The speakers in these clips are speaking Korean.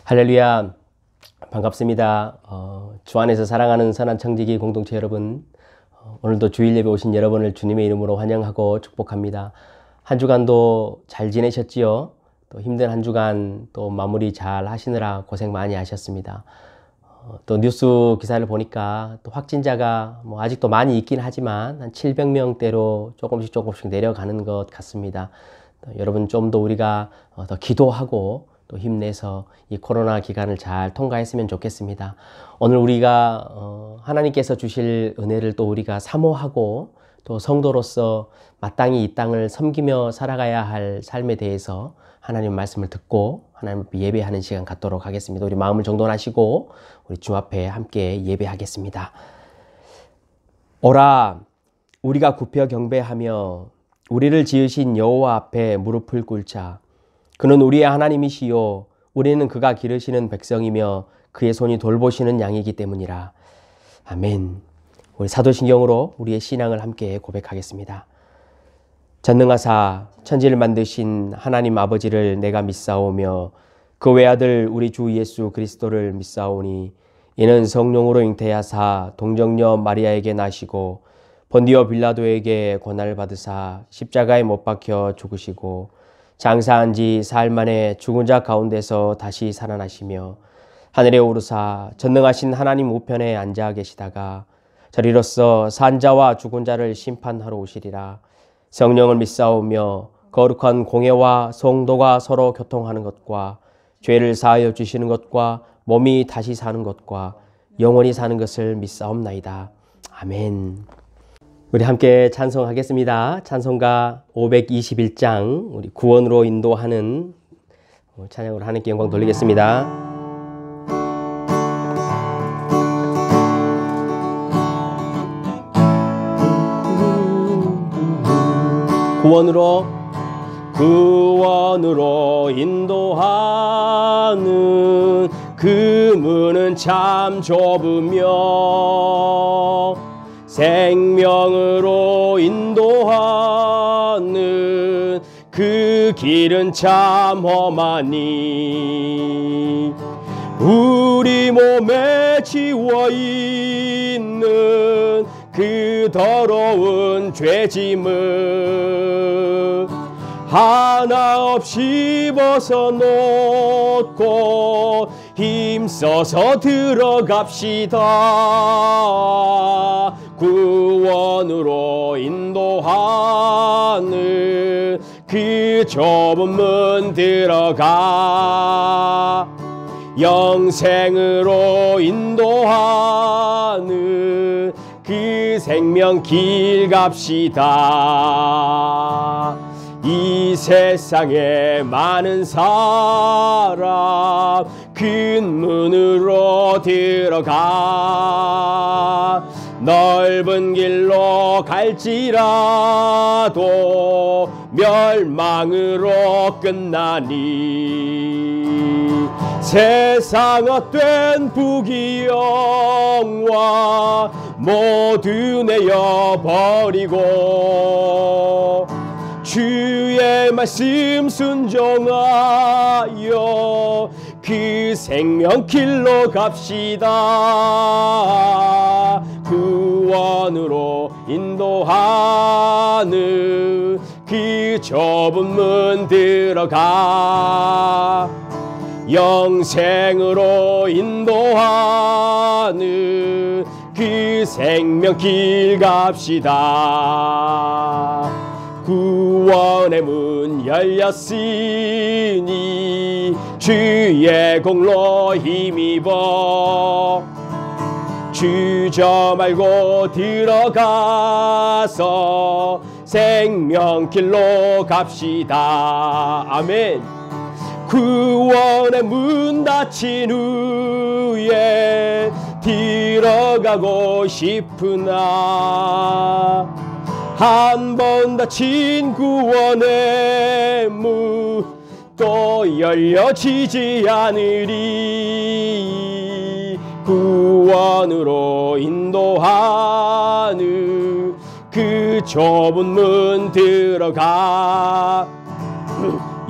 할렐루야, 반갑습니다. 주 안에서 사랑하는 선한 청지기 공동체 여러분, 오늘도 주일 예배 오신 여러분을 주님의 이름으로 환영하고 축복합니다. 한 주간도 잘 지내셨지요? 또 힘든 한 주간 또 마무리 잘 하시느라 고생 많이 하셨습니다. 또 뉴스 기사를 보니까 또 확진자가 아직도 많이 있긴 하지만 한 700명대로 조금씩 내려가는 것 같습니다. 여러분 좀 더 우리가 더 기도하고 또 힘내서 이 코로나 기간을 잘 통과했으면 좋겠습니다. 오늘 우리가 하나님께서 주실 은혜를 또 우리가 사모하고 또 성도로서 마땅히 이 땅을 섬기며 살아가야 할 삶에 대해서 하나님 말씀을 듣고 하나님 예배하는 시간 갖도록 하겠습니다. 우리 마음을 정돈하시고 우리 주 앞에 함께 예배하겠습니다. 오라, 우리가 굽혀 경배하며 우리를 지으신 여호와 앞에 무릎을 꿇자. 그는 우리의 하나님이시요 우리는 그가 기르시는 백성이며 그의 손이 돌보시는 양이기 때문이라. 아멘. 우리 사도신경으로 우리의 신앙을 함께 고백하겠습니다. 전능하사 천지를 만드신 하나님 아버지를 내가 믿사오며 그 외아들 우리 주 예수 그리스도를 믿사오니 이는 성령으로 잉태하사 동정녀 마리아에게 나시고 본디오 빌라도에게 고난을 받으사 십자가에 못 박혀 죽으시고 장사한 지 사흘 만에 죽은 자 가운데서 다시 살아나시며 하늘에 오르사 전능하신 하나님 우편에 앉아 계시다가 저리로서 산 자와 죽은 자를 심판하러 오시리라. 성령을 믿사오며 거룩한 공예와 성도가 서로 교통하는 것과 죄를 사하여 주시는 것과 몸이 다시 사는 것과 영원히 사는 것을 믿사옵나이다. 아멘. 우리 함께 찬송하겠습니다. 찬송가 521장 우리 구원으로 인도하는 찬양으로 하나님께 영광 돌리겠습니다. 구원으로 인도하는 그 문은 참 좁으며 생명으로 인도하는 그 길은 참 험하니 우리 몸에 지워있는 그 더러운 죄짐을 하나 없이 벗어놓고 힘써서 들어갑시다. 구원으로 인도하는 그 좁은 문 들어가 영생으로 인도하는 그 생명길 갑시다. 이 세상에 많은 사람 큰 문으로 들어가 넓은 길로 갈지라도 멸망으로 끝나니 세상 헛된 부귀영화 모두 내어버리고 주의 말씀 순종하여 그 생명길로 갑시다. 구원으로 인도하는 그 좁은 문 들어가 영생으로 인도하는 그 생명길 갑시다. 구원의 문 열렸으니 주의 공로 힘입어 주저 말고 들어가서 생명길로 갑시다. 아멘. 구원의 문 닫힌 후에 들어가고 싶으나 한 번 닫힌 구원의 문 또 열려지지 않으리. 구원으로 인도하는 그 좁은 문 들어가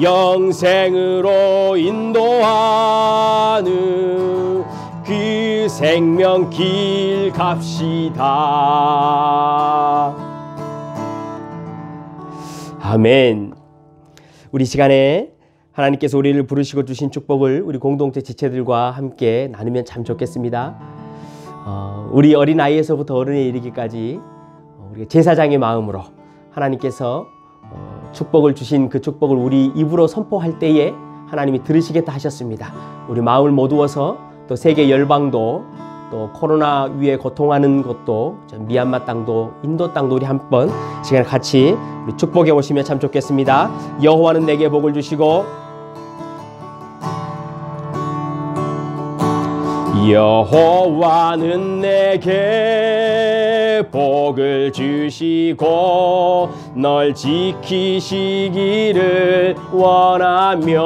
영생으로 인도하는 생명길 갑시다. 아멘. 우리 시간에 하나님께서 우리를 부르시고 주신 축복을 우리 공동체 지체들과 함께 나누면 참 좋겠습니다. 우리 어린아이에서부터 어른에 이르기까지 우리 제사장의 마음으로 하나님께서 축복을 주신 그 축복을 우리 입으로 선포할 때에 하나님이 들으시겠다 하셨습니다. 우리 마음을 모두어서 또 세계 열방도 또 코로나 위에 고통하는 곳도 미얀마 땅도 인도 땅도 우리 한번 시간을 같이 우리 축복해 보시면 참 좋겠습니다. 여호와는 내게 복을 주시고 여호와는 내게 복을 주시고 널 지키시기를 원하며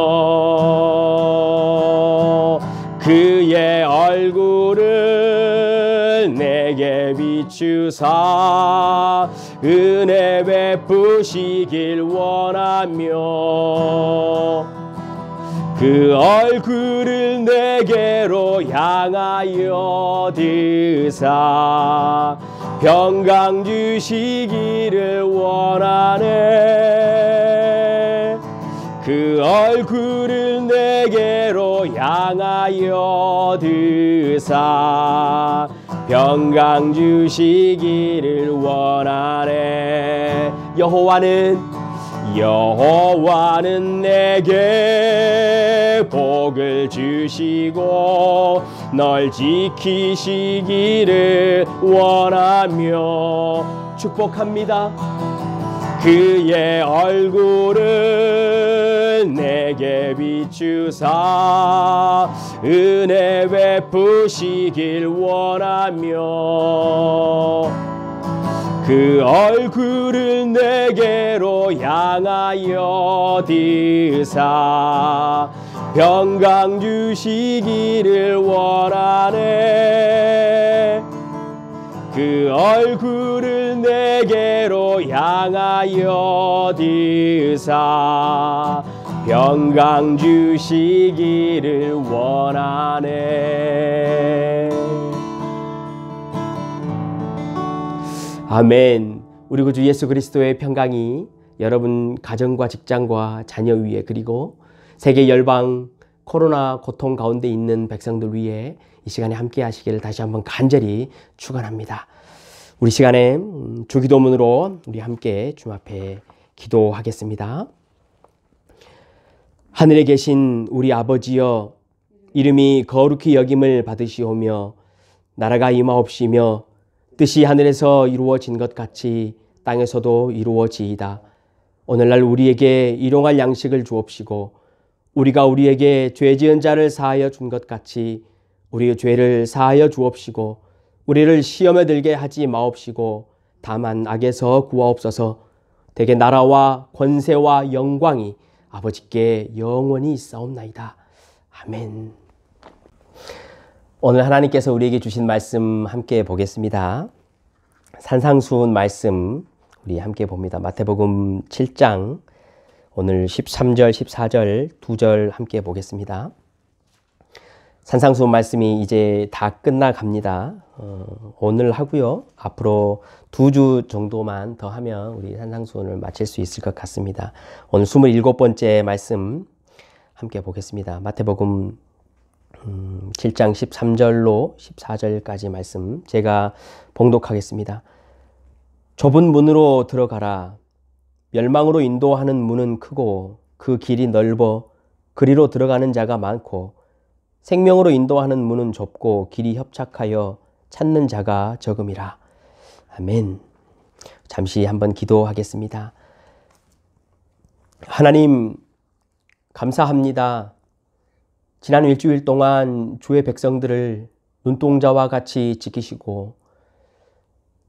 그의 얼굴을 내게 비추사 은혜 베푸시길 원하며 그 얼굴을 내게로 향하여 드사 평강 주시기를 원하네. 그 얼굴을 내게로 향하여 드사 평강 주시기를 원하네. 여호와는 내게 복을 주시고 널 지키시기를 원하며 축복합니다. 그의 얼굴을 내게 비추사 은혜 베푸시길 원하며 그 얼굴을 내게로 향하여 드사 평강 주시기를 원하네. 그 얼굴을 내게로 향하여 드사 평강 주시기를 원하네. 아멘. 우리 구주 예수 그리스도의 평강이 여러분 가정과 직장과 자녀 위에 그리고 세계 열방 코로나 고통 가운데 있는 백성들 위에 이 시간에 함께 하시기를 다시 한번 간절히 축원합니다. 우리 시간에 주기도문으로 우리 함께 주 앞에 기도하겠습니다. 하늘에 계신 우리 아버지여, 이름이 거룩히 여김을 받으시오며 나라가 임하옵시며 뜻이 하늘에서 이루어진 것 같이 땅에서도 이루어지이다. 오늘날 우리에게 일용할 양식을 주옵시고 우리가 우리에게 죄 지은 자를 사하여 준 것 같이 우리의 죄를 사하여 주옵시고 우리를 시험에 들게 하지 마옵시고 다만 악에서 구하옵소서. 대개 나라와 권세와 영광이 아버지께 영원히 있사옵나이다. 아멘. 오늘 하나님께서 우리에게 주신 말씀 함께 보겠습니다. 산상수훈 말씀 우리 함께 봅니다. 마태복음 7장 오늘 13절, 14절, 2절 함께 보겠습니다. 산상수훈 말씀이 이제 다 끝나갑니다. 오늘 하고요. 앞으로 2주 정도만 더 하면 우리 산상수훈을 마칠 수 있을 것 같습니다. 오늘 27번째 말씀 함께 보겠습니다. 마태복음 7장 13절로 14절까지 말씀 제가 봉독하겠습니다. 좁은 문으로 들어가라. 멸망으로 인도하는 문은 크고 그 길이 넓어 그리로 들어가는 자가 많고 생명으로 인도하는 문은 좁고 길이 협착하여 찾는 자가 적음이라. 아멘. 잠시 한번 기도하겠습니다. 하나님 감사합니다. 지난 일주일 동안 주의 백성들을 눈동자와 같이 지키시고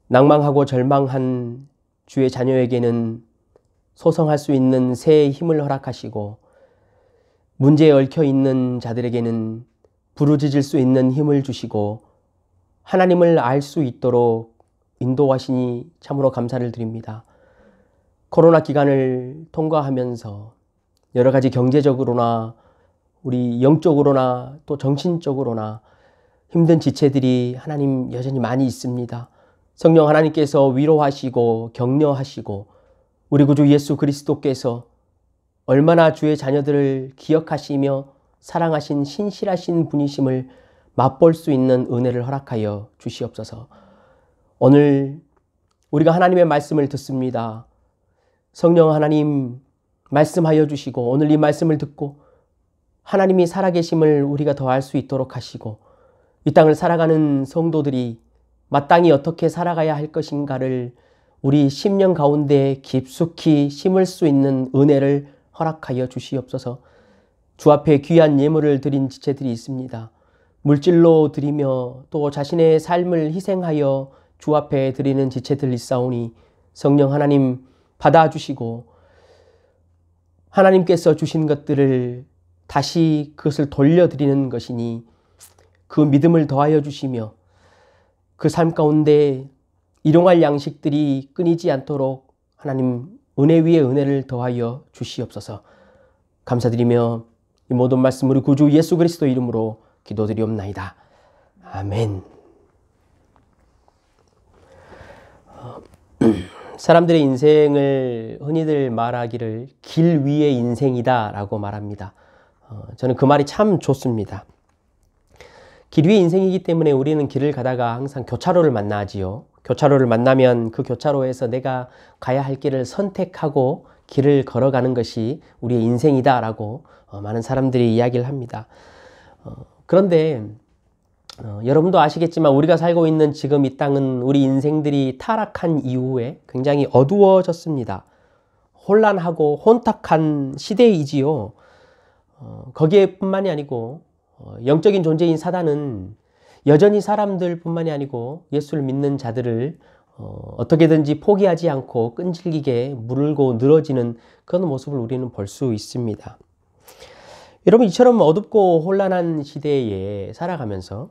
낭망하고 절망한 주의 자녀에게는 소성할 수 있는 새의 힘을 허락하시고 문제에 얽혀 있는 자들에게는 부르짖을 수 있는 힘을 주시고 하나님을 알 수 있도록 인도하시니 참으로 감사를 드립니다. 코로나 기간을 통과하면서 여러 가지 경제적으로나 우리 영적으로나 또 정신적으로나 힘든 지체들이 하나님 여전히 많이 있습니다. 성령 하나님께서 위로하시고 격려하시고 우리 구주 예수 그리스도께서 얼마나 주의 자녀들을 기억하시며 사랑하신 신실하신 분이심을 맛볼 수 있는 은혜를 허락하여 주시옵소서. 오늘 우리가 하나님의 말씀을 듣습니다. 성령 하나님 말씀하여 주시고 오늘 이 말씀을 듣고 하나님이 살아계심을 우리가 더 알 수 있도록 하시고 이 땅을 살아가는 성도들이 마땅히 어떻게 살아가야 할 것인가를 우리 심령 가운데 깊숙이 심을 수 있는 은혜를 허락하여 주시옵소서. 주 앞에 귀한 예물을 드린 지체들이 있습니다. 물질로 드리며 또 자신의 삶을 희생하여 주 앞에 드리는 지체들 있사오니 성령 하나님 받아주시고 하나님께서 주신 것들을 다시 그것을 돌려드리는 것이니 그 믿음을 더하여 주시며 그 삶 가운데 일용할 양식들이 끊이지 않도록 하나님 은혜 위에 은혜를 더하여 주시옵소서. 감사드리며 이 모든 말씀 우리 구주 예수 그리스도 이름으로 기도드리옵나이다. 아멘. 사람들의 인생을 흔히들 말하기를 길 위의 인생이다 라고 말합니다. 저는 그 말이 참 좋습니다. 길 위의 인생이기 때문에 우리는 길을 가다가 항상 교차로를 만나지요. 교차로를 만나면 그 교차로에서 내가 가야 할 길을 선택하고 길을 걸어가는 것이 우리의 인생이다 라고 많은 사람들이 이야기를 합니다. 그런데 여러분도 아시겠지만 우리가 살고 있는 지금 이 땅은 우리 인생들이 타락한 이후에 굉장히 어두워졌습니다. 혼란하고 혼탁한 시대이지요. 거기에 뿐만이 아니고 영적인 존재인 사단은 여전히 사람들 뿐만이 아니고 예수를 믿는 자들을 어떻게든지 포기하지 않고 끈질기게 물고 늘어지는 그런 모습을 우리는 볼 수 있습니다. 여러분, 이처럼 어둡고 혼란한 시대에 살아가면서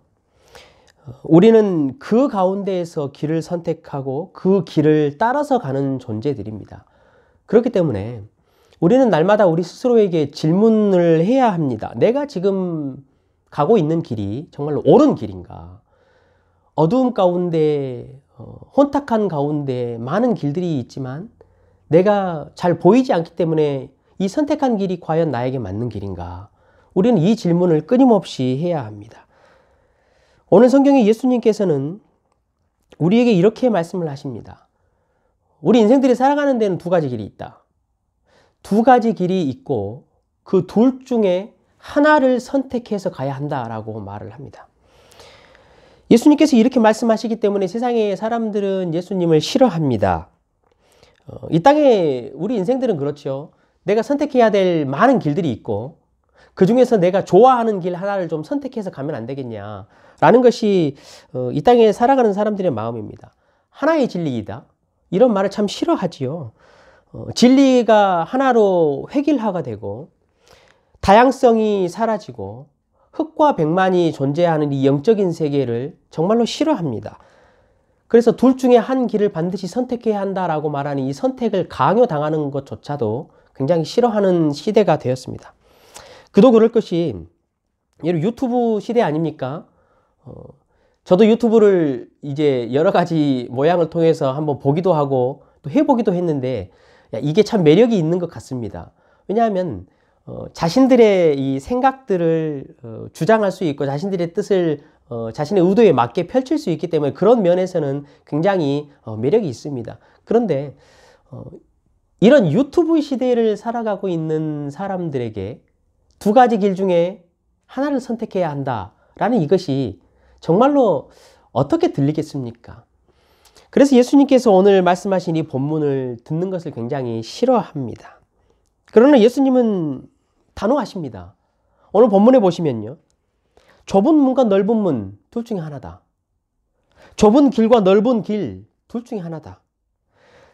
우리는 그 가운데에서 길을 선택하고 그 길을 따라서 가는 존재들입니다. 그렇기 때문에 우리는 날마다 우리 스스로에게 질문을 해야 합니다. 내가 지금 가고 있는 길이 정말로 옳은 길인가? 어두움 가운데, 혼탁한 가운데 많은 길들이 있지만 내가 잘 보이지 않기 때문에 이 선택한 길이 과연 나에게 맞는 길인가? 우리는 이 질문을 끊임없이 해야 합니다. 오늘 성경에 예수님께서는 우리에게 이렇게 말씀을 하십니다. 우리 인생들이 살아가는 데는 두 가지 길이 있다. 두 가지 길이 있고 그 둘 중에 하나를 선택해서 가야 한다라고 말을 합니다. 예수님께서 이렇게 말씀하시기 때문에 세상의 사람들은 예수님을 싫어합니다. 이 땅에 우리 인생들은 그렇죠. 내가 선택해야 될 많은 길들이 있고 그 중에서 내가 좋아하는 길 하나를 좀 선택해서 가면 안 되겠냐라는 것이 이 땅에 살아가는 사람들의 마음입니다. 하나의 진리이다. 이런 말을 참 싫어하지요. 진리가 하나로 획일화가 되고 다양성이 사라지고 흑과 백만이 존재하는 이 영적인 세계를 정말로 싫어합니다. 그래서 둘 중에 한 길을 반드시 선택해야 한다라고 말하는 이 선택을 강요당하는 것조차도 굉장히 싫어하는 시대가 되었습니다. 그도 그럴 것이 유튜브 시대 아닙니까? 저도 유튜브를 이제 여러 가지 모양을 통해서 한번 보기도 하고 또 해보기도 했는데 이게 참 매력이 있는 것 같습니다. 왜냐하면 자신들의 이 생각들을 주장할 수 있고 자신들의 뜻을 자신의 의도에 맞게 펼칠 수 있기 때문에 그런 면에서는 굉장히 매력이 있습니다. 그런데 이런 유튜브 시대를 살아가고 있는 사람들에게 두 가지 길 중에 하나를 선택해야 한다라는 이것이 정말로 어떻게 들리겠습니까? 그래서 예수님께서 오늘 말씀하신 이 본문을 듣는 것을 굉장히 싫어합니다. 그러나 예수님은 단호하십니다. 오늘 본문에 보시면요. 좁은 문과 넓은 문 둘 중에 하나다. 좁은 길과 넓은 길 둘 중에 하나다.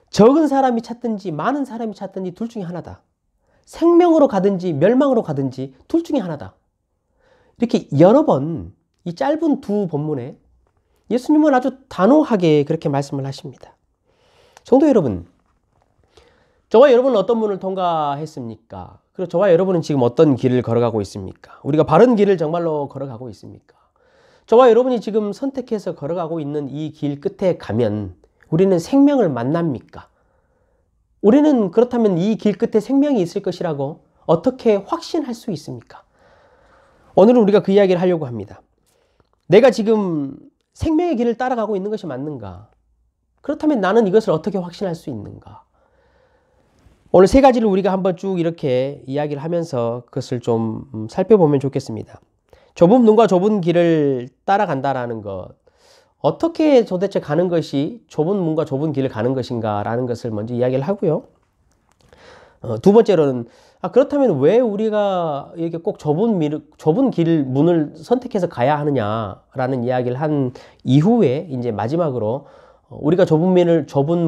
적은 사람이 찾든지 많은 사람이 찾든지 둘 중에 하나다. 생명으로 가든지 멸망으로 가든지 둘 중에 하나다. 이렇게 여러 번 이 짧은 두 본문에 예수님은 아주 단호하게 그렇게 말씀을 하십니다. 성도 여러분, 저와 여러분은 어떤 문을 통과했습니까? 그리고 저와 여러분은 지금 어떤 길을 걸어가고 있습니까? 우리가 바른 길을 정말로 걸어가고 있습니까? 저와 여러분이 지금 선택해서 걸어가고 있는 이 길 끝에 가면 우리는 생명을 만납니까? 우리는 그렇다면 이 길 끝에 생명이 있을 것이라고 어떻게 확신할 수 있습니까? 오늘은 우리가 그 이야기를 하려고 합니다. 내가 지금 생명의 길을 따라가고 있는 것이 맞는가? 그렇다면 나는 이것을 어떻게 확신할 수 있는가? 오늘 세 가지를 우리가 한번 쭉 이렇게 이야기를 하면서 그것을 좀 살펴보면 좋겠습니다. 좁은 눈과 좁은 길을 따라간다라는 것, 어떻게 도대체 가는 것이 좁은 문과 좁은 길을 가는 것인가 라는 것을 먼저 이야기를 하고요. 두 번째로는 그렇다면 왜 우리가 이렇게 꼭 좁은 길 문을 선택해서 가야 하느냐라는 이야기를 한 이후에 이제 마지막으로 우리가 좁은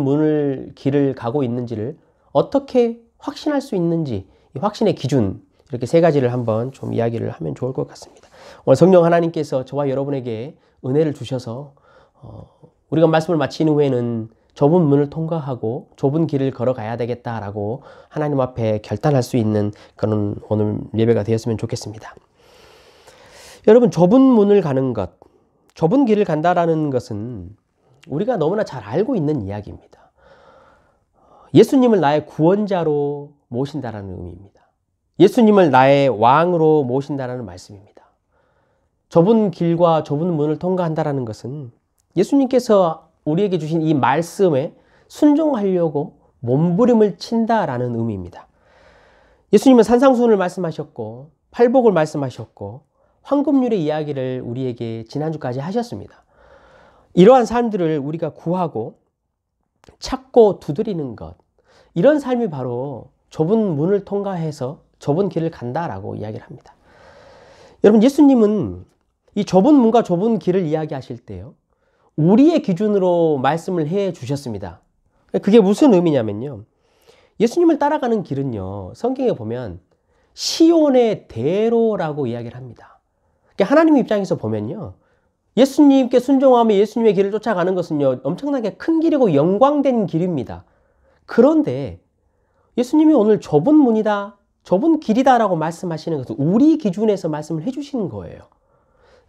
문을 길을 가고 있는지를 어떻게 확신할 수 있는지 이 확신의 기준 이렇게 세 가지를 한번 좀 이야기를 하면 좋을 것 같습니다. 오늘 성령 하나님께서 저와 여러분에게 은혜를 주셔서 우리가 말씀을 마친 후에는 좁은 문을 통과하고 좁은 길을 걸어가야 되겠다라고 하나님 앞에 결단할 수 있는 그런 오늘 예배가 되었으면 좋겠습니다. 여러분, 좁은 문을 가는 것, 좁은 길을 간다라는 것은 우리가 너무나 잘 알고 있는 이야기입니다. 예수님을 나의 구원자로 모신다라는 의미입니다. 예수님을 나의 왕으로 모신다라는 말씀입니다. 좁은 길과 좁은 문을 통과한다라는 것은 예수님께서 우리에게 주신 이 말씀에 순종하려고 몸부림을 친다라는 의미입니다. 예수님은 산상수훈을 말씀하셨고 팔복을 말씀하셨고 황금률의 이야기를 우리에게 지난주까지 하셨습니다. 이러한 삶들을 우리가 구하고 찾고 두드리는 것, 이런 삶이 바로 좁은 문을 통과해서 좁은 길을 간다라고 이야기를 합니다. 여러분, 예수님은 이 좁은 문과 좁은 길을 이야기하실 때요, 우리의 기준으로 말씀을 해 주셨습니다. 그게 무슨 의미냐면요, 예수님을 따라가는 길은요, 성경에 보면 시온의 대로라고 이야기를 합니다. 하나님 입장에서 보면요, 예수님께 순종하며 예수님의 길을 쫓아가는 것은요, 엄청나게 큰 길이고 영광된 길입니다. 그런데 예수님이 오늘 좁은 문이다, 좁은 길이다라고 말씀하시는 것은 우리 기준에서 말씀을 해주시는 거예요.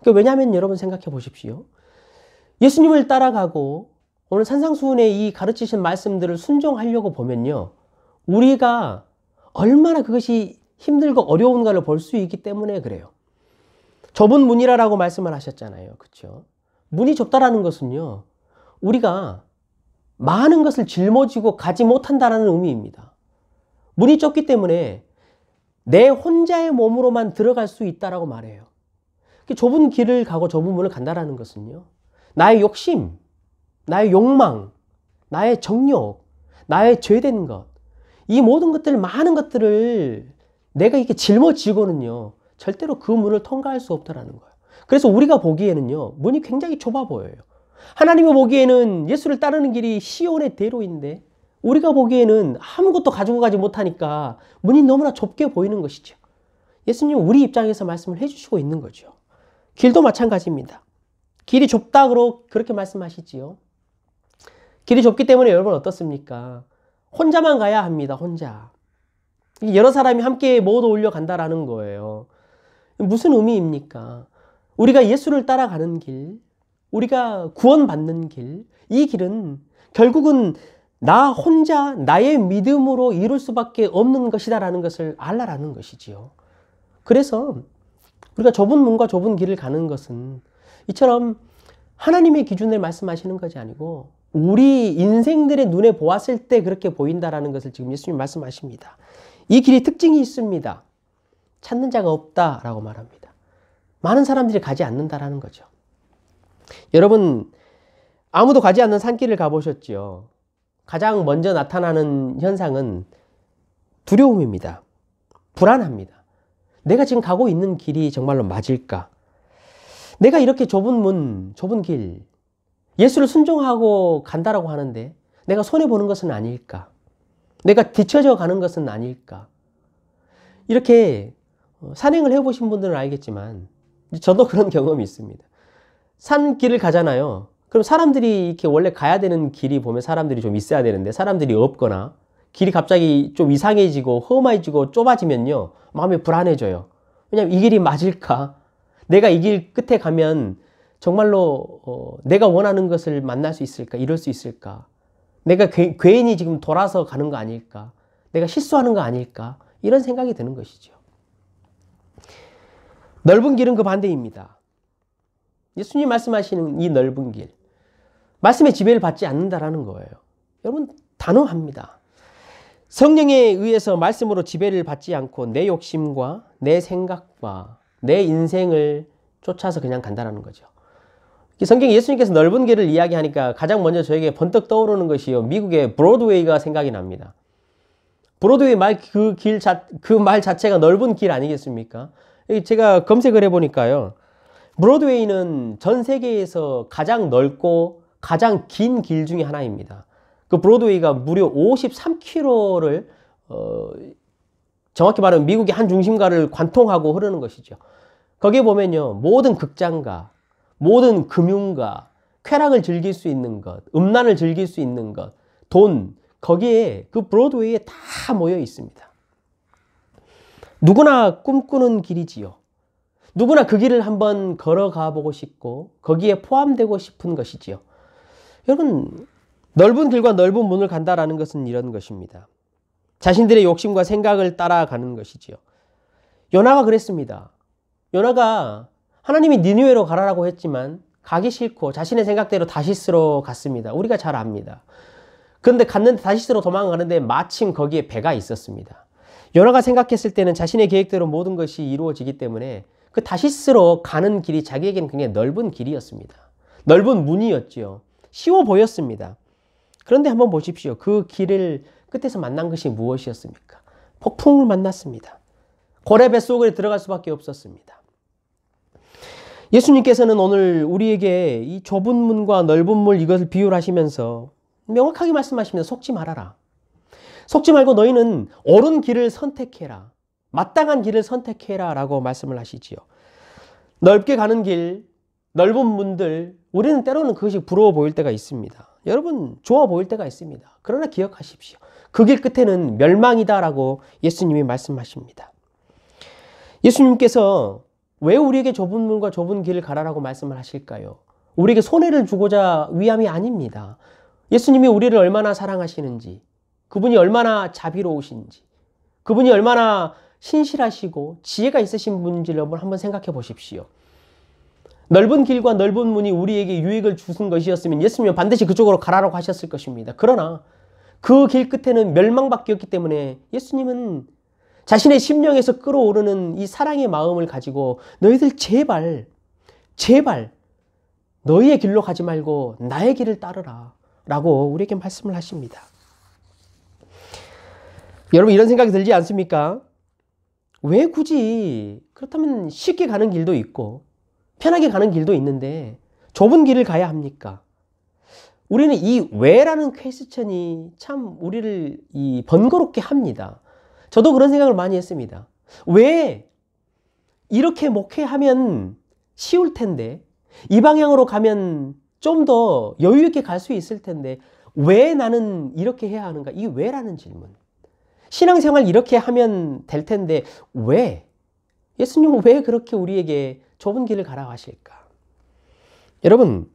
왜냐하면 여러분 생각해 보십시오. 예수님을 따라가고 오늘 산상수훈의 이 가르치신 말씀들을 순종하려고 보면요, 우리가 얼마나 그것이 힘들고 어려운가를 볼 수 있기 때문에 그래요. 좁은 문이라고 말씀을 하셨잖아요. 그렇죠? 문이 좁다라는 것은요, 우리가 많은 것을 짊어지고 가지 못한다라는 의미입니다. 문이 좁기 때문에 내 혼자의 몸으로만 들어갈 수 있다라고 말해요. 좁은 길을 가고 좁은 문을 간다라는 것은요, 나의 욕심, 나의 욕망, 나의 정욕, 나의 죄된 것, 이 모든 것들, 많은 것들을 내가 이렇게 짊어지고는요, 절대로 그 문을 통과할 수 없다라는 거예요. 그래서 우리가 보기에는요, 문이 굉장히 좁아 보여요. 하나님이 보기에는 예수를 따르는 길이 시온의 대로인데 우리가 보기에는 아무것도 가지고 가지 못하니까 문이 너무나 좁게 보이는 것이죠. 예수님은 우리 입장에서 말씀을 해주시고 있는 거죠. 길도 마찬가지입니다. 길이 좁다고 그렇게 말씀하시지요. 길이 좁기 때문에 여러분 어떻습니까? 혼자만 가야 합니다. 혼자. 여러 사람이 함께 모두 올려간다라는 거예요. 무슨 의미입니까? 우리가 예수를 따라가는 길, 우리가 구원받는 길, 이 길은 결국은 나 혼자 나의 믿음으로 이룰 수밖에 없는 것이다라는 것을 알라라는 것이지요. 그래서 우리가 좁은 문과 좁은 길을 가는 것은 이처럼 하나님의 기준을 말씀하시는 것이 아니고 우리 인생들의 눈에 보았을 때 그렇게 보인다라는 것을 지금 예수님 말씀하십니다. 이 길이 특징이 있습니다. 찾는 자가 없다라고 말합니다. 많은 사람들이 가지 않는다라는 거죠. 여러분, 아무도 가지 않는 산길을 가보셨죠? 가장 먼저 나타나는 현상은 두려움입니다. 불안합니다. 내가 지금 가고 있는 길이 정말로 맞을까? 내가 이렇게 좁은 문, 좁은 길, 예수를 순종하고 간다라고 하는데 내가 손해보는 것은 아닐까? 내가 뒤처져 가는 것은 아닐까? 이렇게 산행을 해보신 분들은 알겠지만 저도 그런 경험이 있습니다. 산길을 가잖아요. 그럼 사람들이 이렇게 원래 가야 되는 길이 보면 사람들이 좀 있어야 되는데 사람들이 없거나 길이 갑자기 좀 이상해지고 험해지고 좁아지면요, 마음이 불안해져요. 왜냐하면 이 길이 맞을까? 내가 이 길 끝에 가면 정말로 내가 원하는 것을 만날 수 있을까? 이룰 수 있을까? 내가 괜히 지금 돌아서 가는 거 아닐까? 내가 실수하는 거 아닐까? 이런 생각이 드는 것이죠. 넓은 길은 그 반대입니다. 예수님 말씀하시는 이 넓은 길, 말씀의 지배를 받지 않는다라는 거예요. 여러분 단호합니다. 성령에 의해서 말씀으로 지배를 받지 않고 내 욕심과 내 생각과 내 인생을 쫓아서 그냥 간다는 거죠. 성경에 예수님께서 넓은 길을 이야기하니까 가장 먼저 저에게 번뜩 떠오르는 것이요, 미국의 브로드웨이가 생각이 납니다. 브로드웨이 말 그 말 자체가 넓은 길 아니겠습니까? 제가 검색을 해보니까요, 브로드웨이는 전 세계에서 가장 넓고 가장 긴 길 중에 하나입니다. 그 브로드웨이가 무려 53km를 정확히 말하면 미국의 한 중심가를 관통하고 흐르는 것이죠. 거기에 보면요, 모든 극장가, 모든 금융가, 쾌락을 즐길 수 있는 것, 음란을 즐길 수 있는 것, 돈, 거기에 그 브로드웨이에 다 모여 있습니다. 누구나 꿈꾸는 길이지요. 누구나 그 길을 한번 걸어가 보고 싶고 거기에 포함되고 싶은 것이지요. 여러분, 넓은 길과 넓은 문을 간다라는 것은 이런 것입니다. 자신들의 욕심과 생각을 따라가는 것이지요. 요나가 그랬습니다. 요나가 하나님이 니느웨로 가라라고 했지만 가기 싫고 자신의 생각대로 다시스로 갔습니다. 우리가 잘 압니다. 그런데 갔는데 다시스로 도망가는데 마침 거기에 배가 있었습니다. 요나가 생각했을 때는 자신의 계획대로 모든 것이 이루어지기 때문에 그 다시스로 가는 길이 자기에게는 굉장히 넓은 길이었습니다. 넓은 문이었지요. 쉬워 보였습니다. 그런데 한번 보십시오. 그 길을 끝에서 만난 것이 무엇이었습니까? 폭풍을 만났습니다. 고래 뱃속에 들어갈 수밖에 없었습니다. 예수님께서는 오늘 우리에게 이 좁은 문과 넓은 문 이것을 비유하시면서 명확하게 말씀하십니다. 속지 말아라. 속지 말고 너희는 옳은 길을 선택해라. 마땅한 길을 선택해라 라고 말씀을 하시지요. 넓게 가는 길, 넓은 문들, 우리는 때로는 그것이 부러워 보일 때가 있습니다. 여러분, 좋아 보일 때가 있습니다. 그러나 기억하십시오. 그 길 끝에는 멸망이다라고 예수님이 말씀하십니다. 예수님께서 왜 우리에게 좁은 문과 좁은 길을 가라라고 말씀을 하실까요? 우리에게 손해를 주고자 위함이 아닙니다. 예수님이 우리를 얼마나 사랑하시는지, 그분이 얼마나 자비로우신지, 그분이 얼마나 신실하시고 지혜가 있으신 분인지를 한번 생각해 보십시오. 넓은 길과 넓은 문이 우리에게 유익을 주신 것이었으면 예수님은 반드시 그쪽으로 가라라고 하셨을 것입니다. 그러나 그 길 끝에는 멸망밖에 없기 때문에 예수님은 자신의 심령에서 끓어오르는 이 사랑의 마음을 가지고 너희들 제발 너희의 길로 가지 말고 나의 길을 따르라 라고 우리에게 말씀을 하십니다. 여러분, 이런 생각이 들지 않습니까? 왜 굳이, 그렇다면 쉽게 가는 길도 있고 편하게 가는 길도 있는데 좁은 길을 가야 합니까? 우리는 이 왜라는 퀘스천이 참 우리를 번거롭게 합니다. 저도 그런 생각을 많이 했습니다. 왜 이렇게 목회하면 쉬울 텐데, 이 방향으로 가면 좀 더 여유 있게 갈 수 있을 텐데 왜 나는 이렇게 해야 하는가? 이 왜라는 질문. 신앙생활 이렇게 하면 될 텐데 왜? 예수님은 왜 그렇게 우리에게 좁은 길을 가라고 하실까? 여러분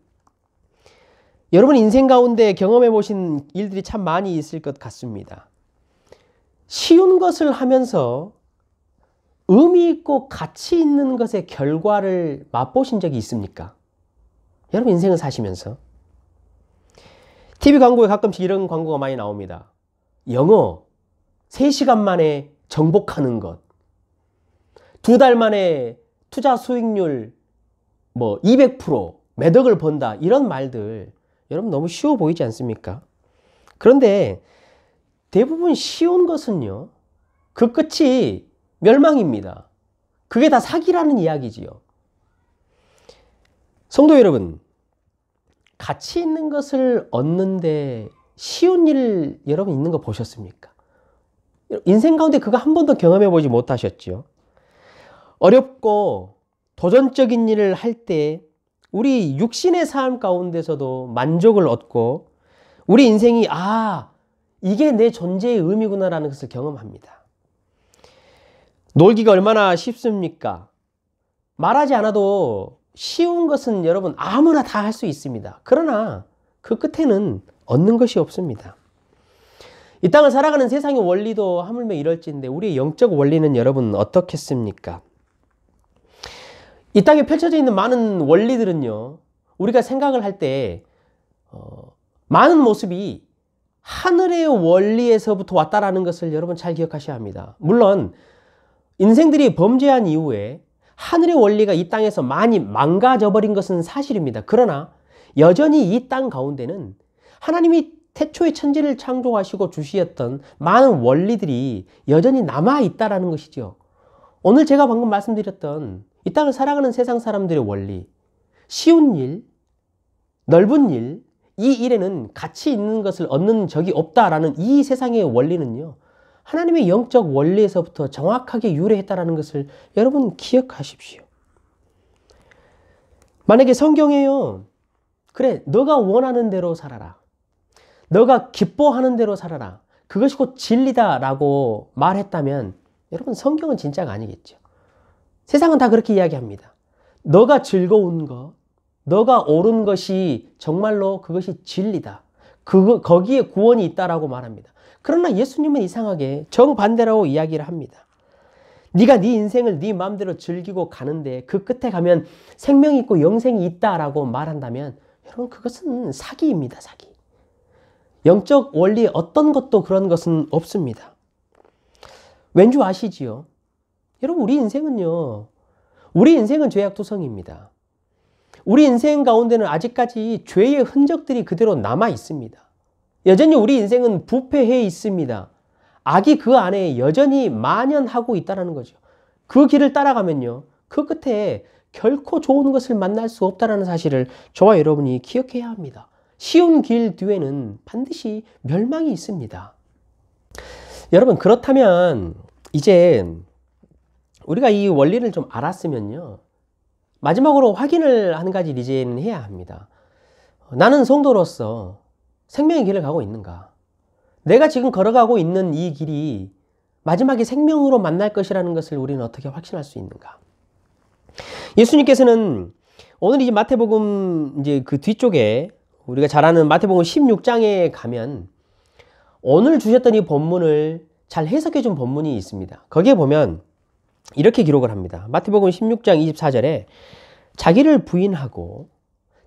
인생 가운데 경험해 보신 일들이 참 많이 있을 것 같습니다. 쉬운 것을 하면서 의미 있고 가치 있는 것의 결과를 맛보신 적이 있습니까? 여러분 인생을 사시면서 TV 광고에 가끔씩 이런 광고가 많이 나옵니다. 영어 3시간 만에 정복하는 것, 2달 만에 투자 수익률 200% 매덕을 번다, 이런 말들 여러분 너무 쉬워 보이지 않습니까? 그런데 대부분 쉬운 것은요, 그 끝이 멸망입니다. 그게 다 사기라는 이야기지요. 성도 여러분, 가치 있는 것을 얻는데 쉬운 일 여러분 있는 거 보셨습니까? 인생 가운데 그거 한 번도 경험해 보지 못하셨죠? 어렵고 도전적인 일을 할 때 우리 육신의 삶 가운데서도 만족을 얻고 우리 인생이 이게 내 존재의 의미구나라는 것을 경험합니다. 놀기가 얼마나 쉽습니까? 말하지 않아도 쉬운 것은 여러분 아무나 다 할 수 있습니다. 그러나 그 끝에는 얻는 것이 없습니다. 이 땅을 살아가는 세상의 원리도 하물며 이럴진데 우리의 영적 원리는 여러분 어떻겠습니까? 이 땅에 펼쳐져 있는 많은 원리들은요, 우리가 생각을 할 때 많은 모습이 하늘의 원리에서부터 왔다라는 것을 여러분 잘 기억하셔야 합니다. 물론 인생들이 범죄한 이후에 하늘의 원리가 이 땅에서 많이 망가져 버린 것은 사실입니다. 그러나 여전히 이 땅 가운데는 하나님이 태초에 천지를 창조하시고 주시었던 많은 원리들이 여전히 남아있다라는 것이죠. 오늘 제가 방금 말씀드렸던 이 땅을 살아가는 세상 사람들의 원리, 쉬운 일, 넓은 일, 이 일에는 가치 있는 것을 얻는 적이 없다라는 이 세상의 원리는요, 하나님의 영적 원리에서부터 정확하게 유래했다라는 것을 여러분 기억하십시오. 만약에 성경에요, 그래, 너가 원하는 대로 살아라, 너가 기뻐하는 대로 살아라, 그것이 곧 진리다라고 말했다면 여러분 성경은 진짜가 아니겠죠. 세상은 다 그렇게 이야기합니다. 너가 즐거운 것, 너가 옳은 것이 정말로 그것이 진리다, 거기에 구원이 있다라고 말합니다. 그러나 예수님은 이상하게 정반대라고 이야기를 합니다. 네가 네 인생을 네 마음대로 즐기고 가는데 그 끝에 가면 생명이 있고 영생이 있다라고 말한다면 여러분 그것은 사기입니다. 사기. 영적 원리에 어떤 것도 그런 것은 없습니다. 왠지 아시지요? 여러분 우리 인생은 죄악투성입니다. 우리 인생 가운데는 아직까지 죄의 흔적들이 그대로 남아 있습니다. 여전히 우리 인생은 부패해 있습니다. 악이 그 안에 여전히 만연하고 있다는 거죠. 그 길을 따라가면요, 그 끝에 결코 좋은 것을 만날 수 없다는 사실을 저와 여러분이 기억해야 합니다. 쉬운 길 뒤에는 반드시 멸망이 있습니다. 여러분 그렇다면 이제 우리가 이 원리를 좀 알았으면요, 마지막으로 확인을 한 가지 이제는 해야 합니다. 나는 성도로서 생명의 길을 가고 있는가? 내가 지금 걸어가고 있는 이 길이 마지막에 생명으로 만날 것이라는 것을 우리는 어떻게 확신할 수 있는가? 예수님께서는 오늘 이제 마태복음 이제 그 뒤쪽에 우리가 잘 아는 마태복음 16장에 가면 오늘 주셨던 이 본문을 잘 해석해 준 본문이 있습니다. 거기에 보면 이렇게 기록을 합니다. 마태복음 16장 24절에 자기를 부인하고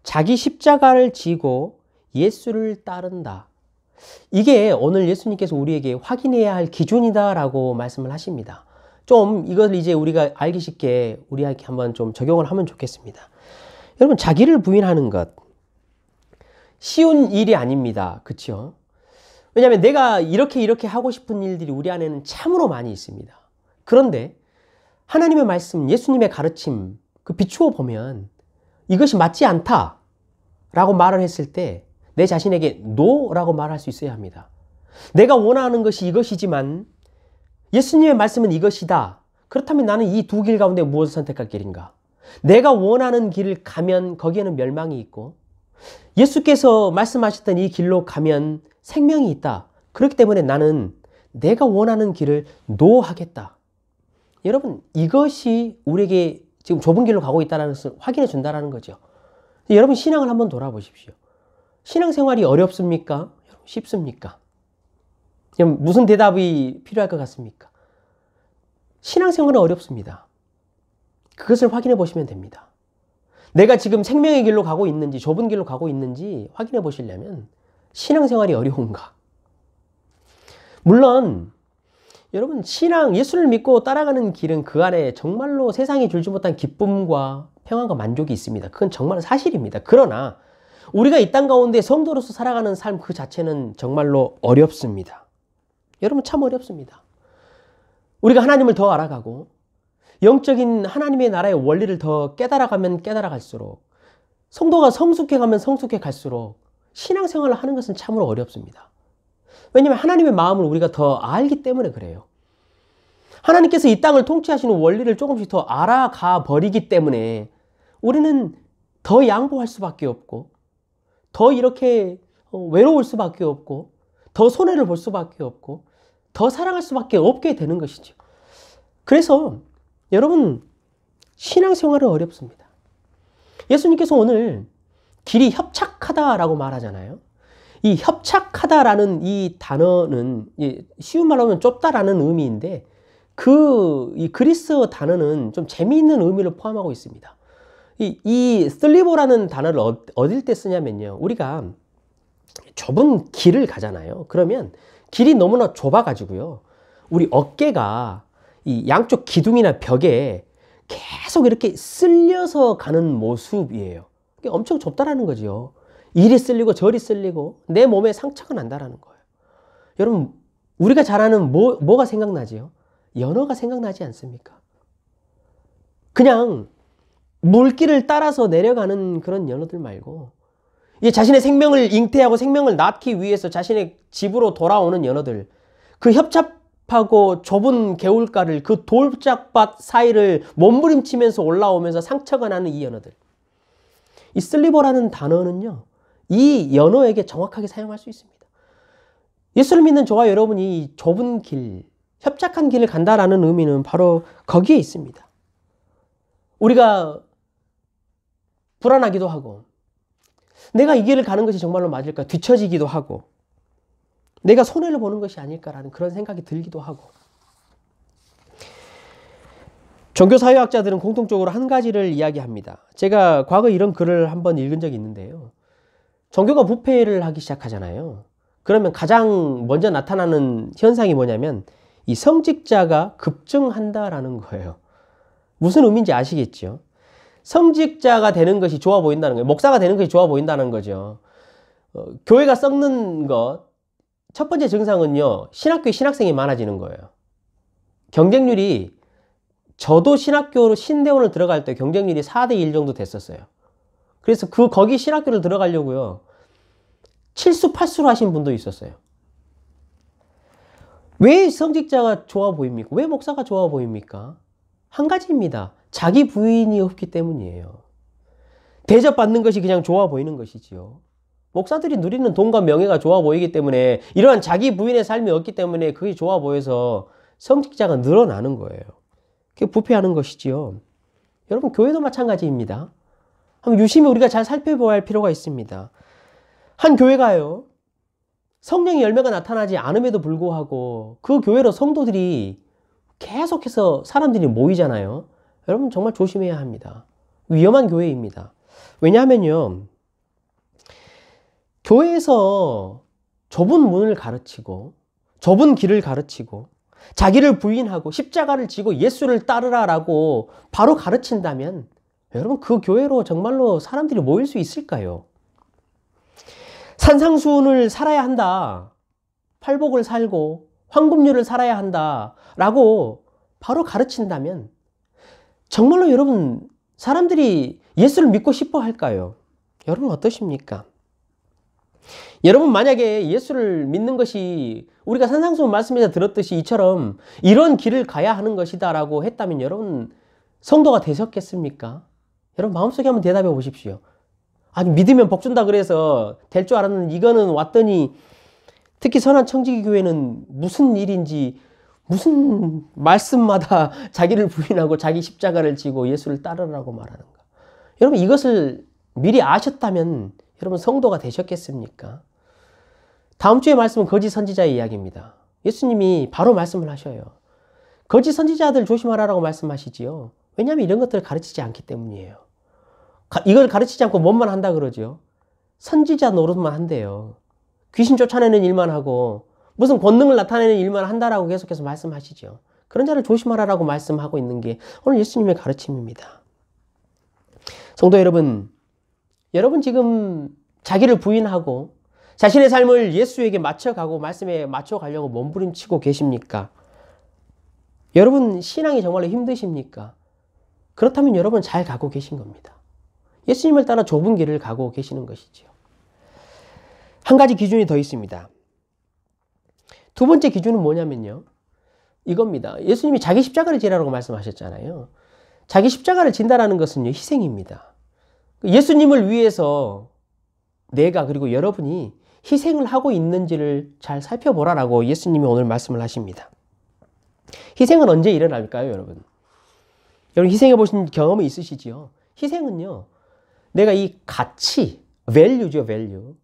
자기 십자가를 지고 예수를 따른다. 이게 오늘 예수님께서 우리에게 확인해야 할 기준이다라고 말씀을 하십니다. 좀 이걸 이제 우리가 알기 쉽게 우리에게 한번 좀 적용을 하면 좋겠습니다. 여러분 자기를 부인하는 것 쉬운 일이 아닙니다. 그렇죠? 왜냐하면 내가 이렇게 하고 싶은 일들이 우리 안에는 참으로 많이 있습니다. 그런데 하나님의 말씀, 예수님의 가르침 그 비추어 보면 이것이 맞지 않다라고 말을 했을 때 내 자신에게 노라고 말할 수 있어야 합니다. 내가 원하는 것이 이것이지만 예수님의 말씀은 이것이다. 그렇다면 나는 이 두 길 가운데 무엇을 선택할 길인가? 내가 원하는 길을 가면 거기에는 멸망이 있고 예수께서 말씀하셨던 이 길로 가면 생명이 있다. 그렇기 때문에 나는 내가 원하는 길을 노하겠다. 여러분 이것이 우리에게 지금 좁은 길로 가고 있다는 것을 확인해 준다는 거죠. 여러분 신앙을 한번 돌아보십시오. 신앙생활이 어렵습니까? 쉽습니까? 무슨 대답이 필요할 것 같습니까? 신앙생활은 어렵습니다. 그것을 확인해 보시면 됩니다. 내가 지금 생명의 길로 가고 있는지 좁은 길로 가고 있는지 확인해 보시려면 신앙생활이 어려운가? 물론 여러분 신앙, 예수를 믿고 따라가는 길은 그 안에 정말로 세상이 줄지 못한 기쁨과 평안과 만족이 있습니다. 그건 정말 사실입니다. 그러나 우리가 이 땅 가운데 성도로서 살아가는 삶 그 자체는 정말로 어렵습니다. 여러분 참 어렵습니다. 우리가 하나님을 더 알아가고 영적인 하나님의 나라의 원리를 더 깨달아가면 깨달아갈수록 성도가 성숙해가면 성숙해갈수록 신앙생활을 하는 것은 참으로 어렵습니다. 왜냐하면 하나님의 마음을 우리가 더 알기 때문에 그래요. 하나님께서 이 땅을 통치하시는 원리를 조금씩 더 알아가 버리기 때문에 우리는 더 양보할 수밖에 없고 더 이렇게 외로울 수밖에 없고 더 손해를 볼 수밖에 없고 더 사랑할 수밖에 없게 되는 것이죠. 그래서 여러분 신앙생활은 어렵습니다. 예수님께서 오늘 길이 협착하다라고 말하잖아요. 이 협착하다라는 이 단어는 쉬운 말로 하면 좁다라는 의미인데 이 그리스어 단어는 좀 재미있는 의미를 포함하고 있습니다. 이 슬리보라는 단어를 어딜 때 쓰냐면요. 우리가 좁은 길을 가잖아요. 그러면 길이 너무나 좁아가지고요. 우리 어깨가 이 양쪽 기둥이나 벽에 계속 이렇게 쓸려서 가는 모습이에요. 엄청 좁다라는 거죠. 이리 쓸리고 저리 쓸리고 내 몸에 상처가 난다라는 거예요. 여러분, 우리가 잘 아는 뭐가 생각나지요? 연어가 생각나지 않습니까? 그냥 물길을 따라서 내려가는 그런 연어들 말고 자신의 생명을 잉태하고 생명을 낳기 위해서 자신의 집으로 돌아오는 연어들, 그 협착하고 좁은 개울가를 그 돌짝밭 사이를 몸부림치면서 올라오면서 상처가 나는 이 연어들. 이 슬리버라는 단어는요, 이 연어에게 정확하게 사용할 수 있습니다. 예수를 믿는 저와 여러분이 좁은 길, 협착한 길을 간다라는 의미는 바로 거기에 있습니다. 우리가 불안하기도 하고, 내가 이 길을 가는 것이 정말로 맞을까 뒤처지기도 하고, 내가 손해를 보는 것이 아닐까라는 그런 생각이 들기도 하고, 종교사회학자들은 공통적으로 한 가지를 이야기합니다. 제가 과거 이런 글을 한번 읽은 적이 있는데요. 종교가 부패를 하기 시작하잖아요. 그러면 가장 먼저 나타나는 현상이 뭐냐면 이 성직자가 급증한다라는 거예요. 무슨 의미인지 아시겠죠? 성직자가 되는 것이 좋아 보인다는 거예요. 목사가 되는 것이 좋아 보인다는 거죠. 교회가 썩는 것, 첫 번째 증상은요, 신학교에 신학생이 많아지는 거예요. 경쟁률이, 저도 신학교로 신대원을 들어갈 때 경쟁률이 4대1 정도 됐었어요. 그래서 거기 신학교를 들어가려고요, 7수 8수로 하신 분도 있었어요. 왜 성직자가 좋아 보입니까? 왜 목사가 좋아 보입니까? 한 가지입니다. 자기 부인이 없기 때문이에요. 대접받는 것이 그냥 좋아 보이는 것이지요. 목사들이 누리는 돈과 명예가 좋아 보이기 때문에, 이러한 자기 부인의 삶이 없기 때문에 그게 좋아 보여서 성직자가 늘어나는 거예요. 그게 부패하는 것이지요. 여러분, 교회도 마찬가지입니다. 한번 유심히 우리가 잘 살펴보아야 할 필요가 있습니다. 한 교회가요, 성령의 열매가 나타나지 않음에도 불구하고 그 교회로 성도들이 계속해서 사람들이 모이잖아요. 여러분, 정말 조심해야 합니다. 위험한 교회입니다. 왜냐하면요, 교회에서 좁은 문을 가르치고 좁은 길을 가르치고 자기를 부인하고 십자가를 지고 예수를 따르라라고 바로 가르친다면 여러분, 그 교회로 정말로 사람들이 모일 수 있을까요? 산상수훈을 살아야 한다, 팔복을 살고 황금률을 살아야 한다라고 바로 가르친다면 정말로 여러분, 사람들이 예수를 믿고 싶어 할까요? 여러분, 어떠십니까? 여러분, 만약에 예수를 믿는 것이 우리가 산상수훈 말씀에서 들었듯이 이처럼 이런 길을 가야 하는 것이다 라고 했다면 여러분, 성도가 되셨겠습니까? 여러분, 마음속에 한번 대답해 보십시오. 아니, 믿으면 복 준다 그래서 될 줄 알았는데 이거는 왔더니, 특히 선한청지기교회는 무슨 일인지 무슨 말씀마다 자기를 부인하고 자기 십자가를 지고 예수를 따르라고 말하는가. 여러분, 이것을 미리 아셨다면 여러분, 성도가 되셨겠습니까? 다음 주의 말씀은 거짓 선지자의 이야기입니다. 예수님이 바로 말씀을 하셔요. 거짓 선지자들 조심하라고 말씀하시지요. 왜냐하면 이런 것들을 가르치지 않기 때문이에요. 이걸 가르치지 않고 뭔만 한다 그러죠. 선지자 노릇만 한대요. 귀신 쫓아내는 일만 하고 무슨 권능을 나타내는 일만 한다라고 계속해서 말씀하시죠. 그런 자를 조심하라고 말씀하고 있는 게 오늘 예수님의 가르침입니다. 성도 여러분, 여러분 지금 자기를 부인하고 자신의 삶을 예수에게 맞춰가고 말씀에 맞춰가려고 몸부림치고 계십니까? 여러분, 신앙이 정말로 힘드십니까? 그렇다면 여러분 잘 가고 계신 겁니다. 예수님을 따라 좁은 길을 가고 계시는 것이죠. 한 가지 기준이 더 있습니다. 두 번째 기준은 뭐냐면요, 이겁니다. 예수님이 자기 십자가를 지라고 말씀하셨잖아요. 자기 십자가를 진다라는 것은요, 희생입니다. 예수님을 위해서 내가, 그리고 여러분이 희생을 하고 있는지를 잘 살펴보라라고 예수님이 오늘 말씀을 하십니다. 희생은 언제 일어날까요, 여러분? 여러분, 희생해 보신 경험이 있으시지요? 희생은요, 내가 이 가치, value죠, value.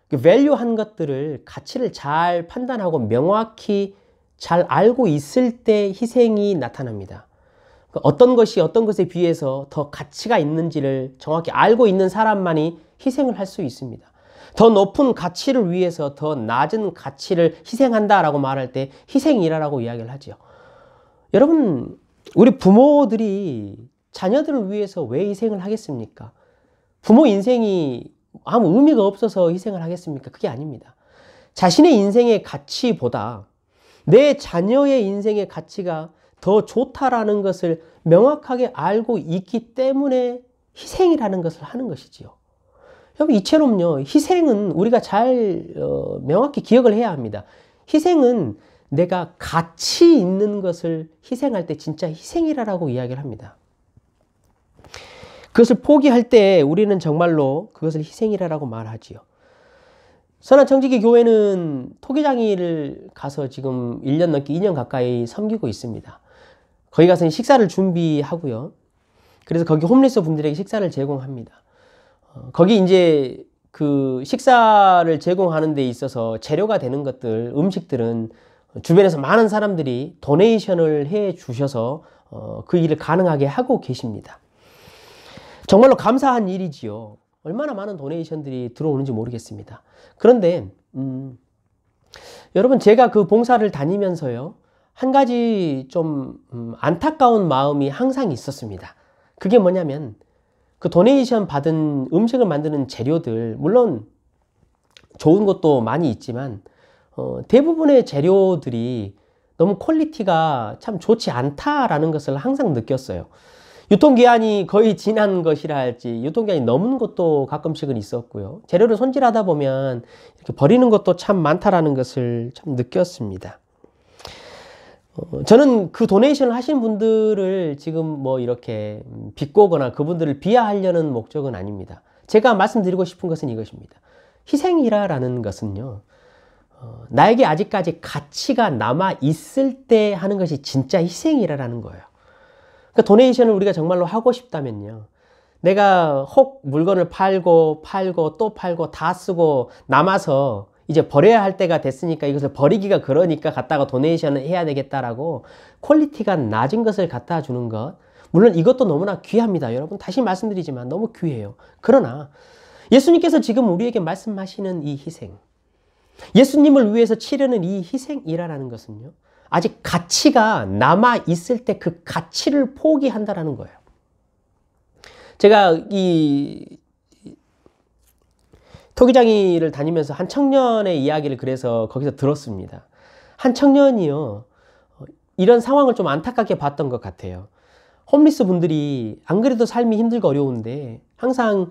그 value한 것들을, 가치를 잘 판단하고 명확히 잘 알고 있을 때 희생이 나타납니다. 어떤 것이 어떤 것에 비해서 더 가치가 있는지를 정확히 알고 있는 사람만이 희생을 할 수 있습니다. 더 높은 가치를 위해서 더 낮은 가치를 희생한다라고 말할 때 희생이라고 이야기를 하죠. 여러분, 우리 부모들이 자녀들을 위해서 왜 희생을 하겠습니까? 부모 인생이 아무 의미가 없어서 희생을 하겠습니까? 그게 아닙니다. 자신의 인생의 가치보다 내 자녀의 인생의 가치가 더 좋다라는 것을 명확하게 알고 있기 때문에 희생이라는 것을 하는 것이지요. 여러분, 이처럼요, 희생은 우리가 잘 명확히 기억을 해야 합니다. 희생은 내가 가치 있는 것을 희생할 때 진짜 희생이라고 이야기를 합니다. 그것을 포기할 때 우리는 정말로 그것을 희생이라고 말하지요. 선한청지기 교회는 토기장이를 가서 지금 1년 넘게 2년 가까이 섬기고 있습니다. 거기 가서 식사를 준비하고요. 그래서 거기 홈리스 분들에게 식사를 제공합니다. 거기 이제 그 식사를 제공하는 데 있어서 재료가 되는 것들, 음식들은 주변에서 많은 사람들이 도네이션을 해 주셔서 그 일을 가능하게 하고 계십니다. 정말로 감사한 일이지요. 얼마나 많은 도네이션들이 들어오는지 모르겠습니다. 그런데 여러분, 제가 그 봉사를 다니면서요, 한 가지 좀 안타까운 마음이 항상 있었습니다. 그게 뭐냐면 그 도네이션 받은 음식을 만드는 재료들, 물론 좋은 것도 많이 있지만 대부분의 재료들이 너무 퀄리티가 참 좋지 않다라는 것을 항상 느꼈어요. 유통기한이 거의 지난 것이라 할지 유통기한이 넘은 것도 가끔씩은 있었고요. 재료를 손질하다 보면 이렇게 버리는 것도 참 많다라는 것을 참 느꼈습니다. 저는 그 도네이션을 하신 분들을 지금 뭐 이렇게 비꼬거나 그분들을 비하하려는 목적은 아닙니다. 제가 말씀드리고 싶은 것은 이것입니다. 희생이라는 것은요, 나에게 아직까지 가치가 남아 있을 때 하는 것이 진짜 희생이라는 거예요. 그러니까 도네이션을 우리가 정말로 하고 싶다면요, 내가 혹 물건을 팔고 또 팔고 다 쓰고 남아서 이제 버려야 할 때가 됐으니까 이것을 버리기가 그러니까 갖다가 도네이션을 해야 되겠다라고 퀄리티가 낮은 것을 갖다 주는 것, 물론 이것도 너무나 귀합니다. 여러분, 다시 말씀드리지만 너무 귀해요. 그러나 예수님께서 지금 우리에게 말씀하시는 이 희생, 예수님을 위해서 치르는 이 희생이라는 것은요, 아직 가치가 남아 있을 때 그 가치를 포기한다라는 거예요. 제가 이 토기장이를 다니면서 한 청년의 이야기를 그래서 거기서 들었습니다. 한 청년이요, 이런 상황을 좀 안타깝게 봤던 것 같아요. 홈리스 분들이 안 그래도 삶이 힘들고 어려운데 항상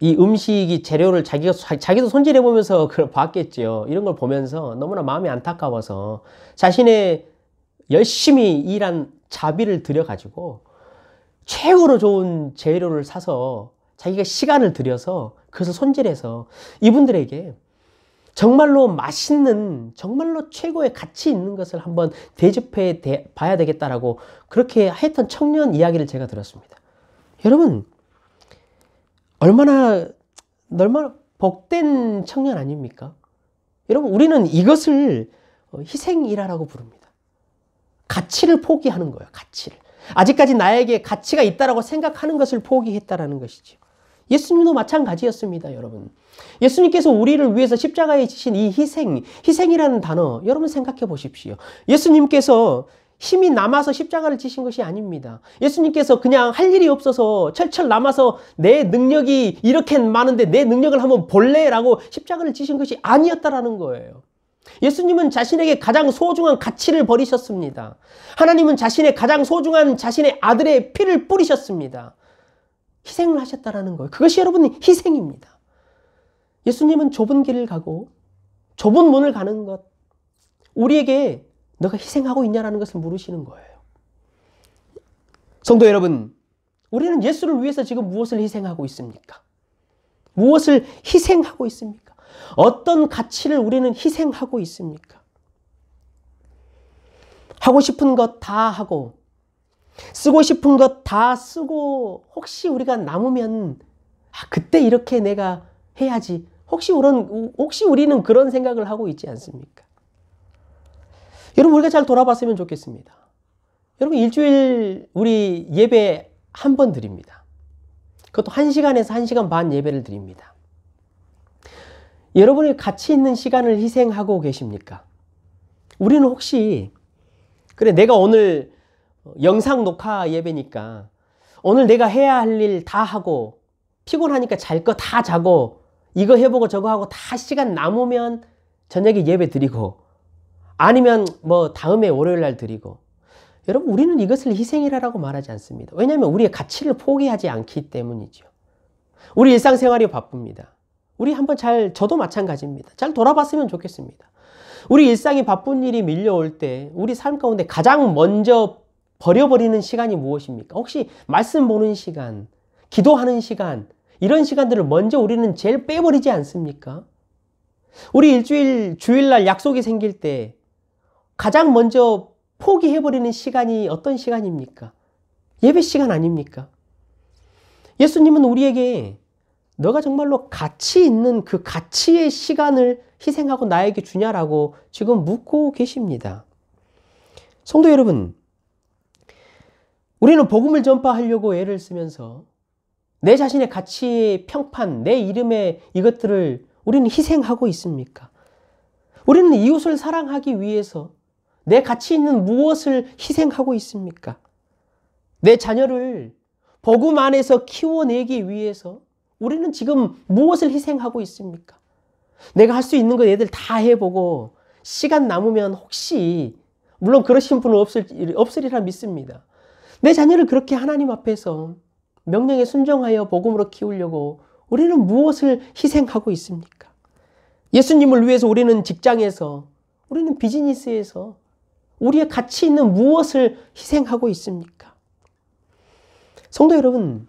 이 음식이 재료를 자기도 손질해 보면서 그걸 봤겠죠. 이런 걸 보면서 너무나 마음이 안타까워서 자신의 열심히 일한 자비를 들여가지고 최고로 좋은 재료를 사서 자기가 시간을 들여서 그것을 손질해서 이분들에게 정말로 맛있는, 정말로 최고의 가치 있는 것을 한번 대접해 봐야 되겠다라고 그렇게 했던 청년 이야기를 제가 들었습니다. 여러분, 얼마나 복된 청년 아닙니까? 여러분, 우리는 이것을 희생이라고 부릅니다. 가치를 포기하는 거예요. 가치를. 아직까지 나에게 가치가 있다라고 생각하는 것을 포기했다라는 것이죠. 예수님도 마찬가지였습니다, 여러분. 예수님께서 우리를 위해서 십자가에 지신 이 희생이라는 단어, 여러분 생각해 보십시오. 예수님께서 힘이 남아서 십자가를 지신 것이 아닙니다. 예수님께서 그냥 할 일이 없어서 철철 남아서 내 능력이 이렇게 많은데 내 능력을 한번 볼래라고 십자가를 지신 것이 아니었다라는 거예요. 예수님은 자신에게 가장 소중한 가치를 버리셨습니다. 하나님은 자신의 가장 소중한 자신의 아들의 피를 뿌리셨습니다. 희생을 하셨다라는 거예요. 그것이 여러분 희생입니다. 예수님은 좁은 길을 가고 좁은 문을 가는 것, 우리에게 너가 희생하고 있냐라는 것을 물으시는 거예요. 성도 여러분, 우리는 예수를 위해서 지금 무엇을 희생하고 있습니까? 무엇을 희생하고 있습니까? 어떤 가치를 우리는 희생하고 있습니까? 하고 싶은 것 다 하고 쓰고 싶은 것 다 쓰고 혹시 우리가 남으면 그때 이렇게 내가 해야지. 혹시 우리는 그런 생각을 하고 있지 않습니까? 여러분, 우리가 잘 돌아봤으면 좋겠습니다. 여러분, 일주일 우리 예배 한 번 드립니다. 그것도 1시간에서 1시간 반 예배를 드립니다. 여러분이 가치 있는 시간을 희생하고 계십니까? 우리는 혹시 그래, 내가 오늘 영상 녹화 예배니까 오늘 내가 해야 할 일 다 하고 피곤하니까 잘 거 다 자고 이거 해보고 저거 하고 다 시간 남으면 저녁에 예배 드리고 아니면 뭐 다음에 월요일 날 드리고, 여러분, 우리는 이것을 희생이라고 말하지 않습니다. 왜냐하면 우리의 가치를 포기하지 않기 때문이죠. 우리 일상생활이 바쁩니다. 우리 한번 저도 마찬가지입니다. 잘 돌아봤으면 좋겠습니다. 우리 일상이 바쁜 일이 밀려올 때 우리 삶 가운데 가장 먼저 버려버리는 시간이 무엇입니까? 혹시 말씀 보는 시간, 기도하는 시간, 이런 시간들을 먼저 우리는 제일 빼버리지 않습니까? 우리 일주일, 주일날 약속이 생길 때 가장 먼저 포기해버리는 시간이 어떤 시간입니까? 예배 시간 아닙니까? 예수님은 우리에게 너가 정말로 가치 있는 그 가치의 시간을 희생하고 나에게 주냐라고 지금 묻고 계십니다. 성도 여러분, 우리는 복음을 전파하려고 애를 쓰면서 내 자신의 가치의 평판, 내 이름의 이것들을 우리는 희생하고 있습니까? 우리는 이웃을 사랑하기 위해서 내 가치 있는 무엇을 희생하고 있습니까? 내 자녀를 복음 안에서 키워내기 위해서 우리는 지금 무엇을 희생하고 있습니까? 내가 할 수 있는 거 애들 다 해보고 시간 남으면 혹시, 물론 그러신 분은 없으리라 믿습니다. 내 자녀를 그렇게 하나님 앞에서 명령에 순종하여 복음으로 키우려고 우리는 무엇을 희생하고 있습니까? 예수님을 위해서 우리는 직장에서, 우리는 비즈니스에서 우리의 가치 있는 무엇을 희생하고 있습니까? 성도 여러분,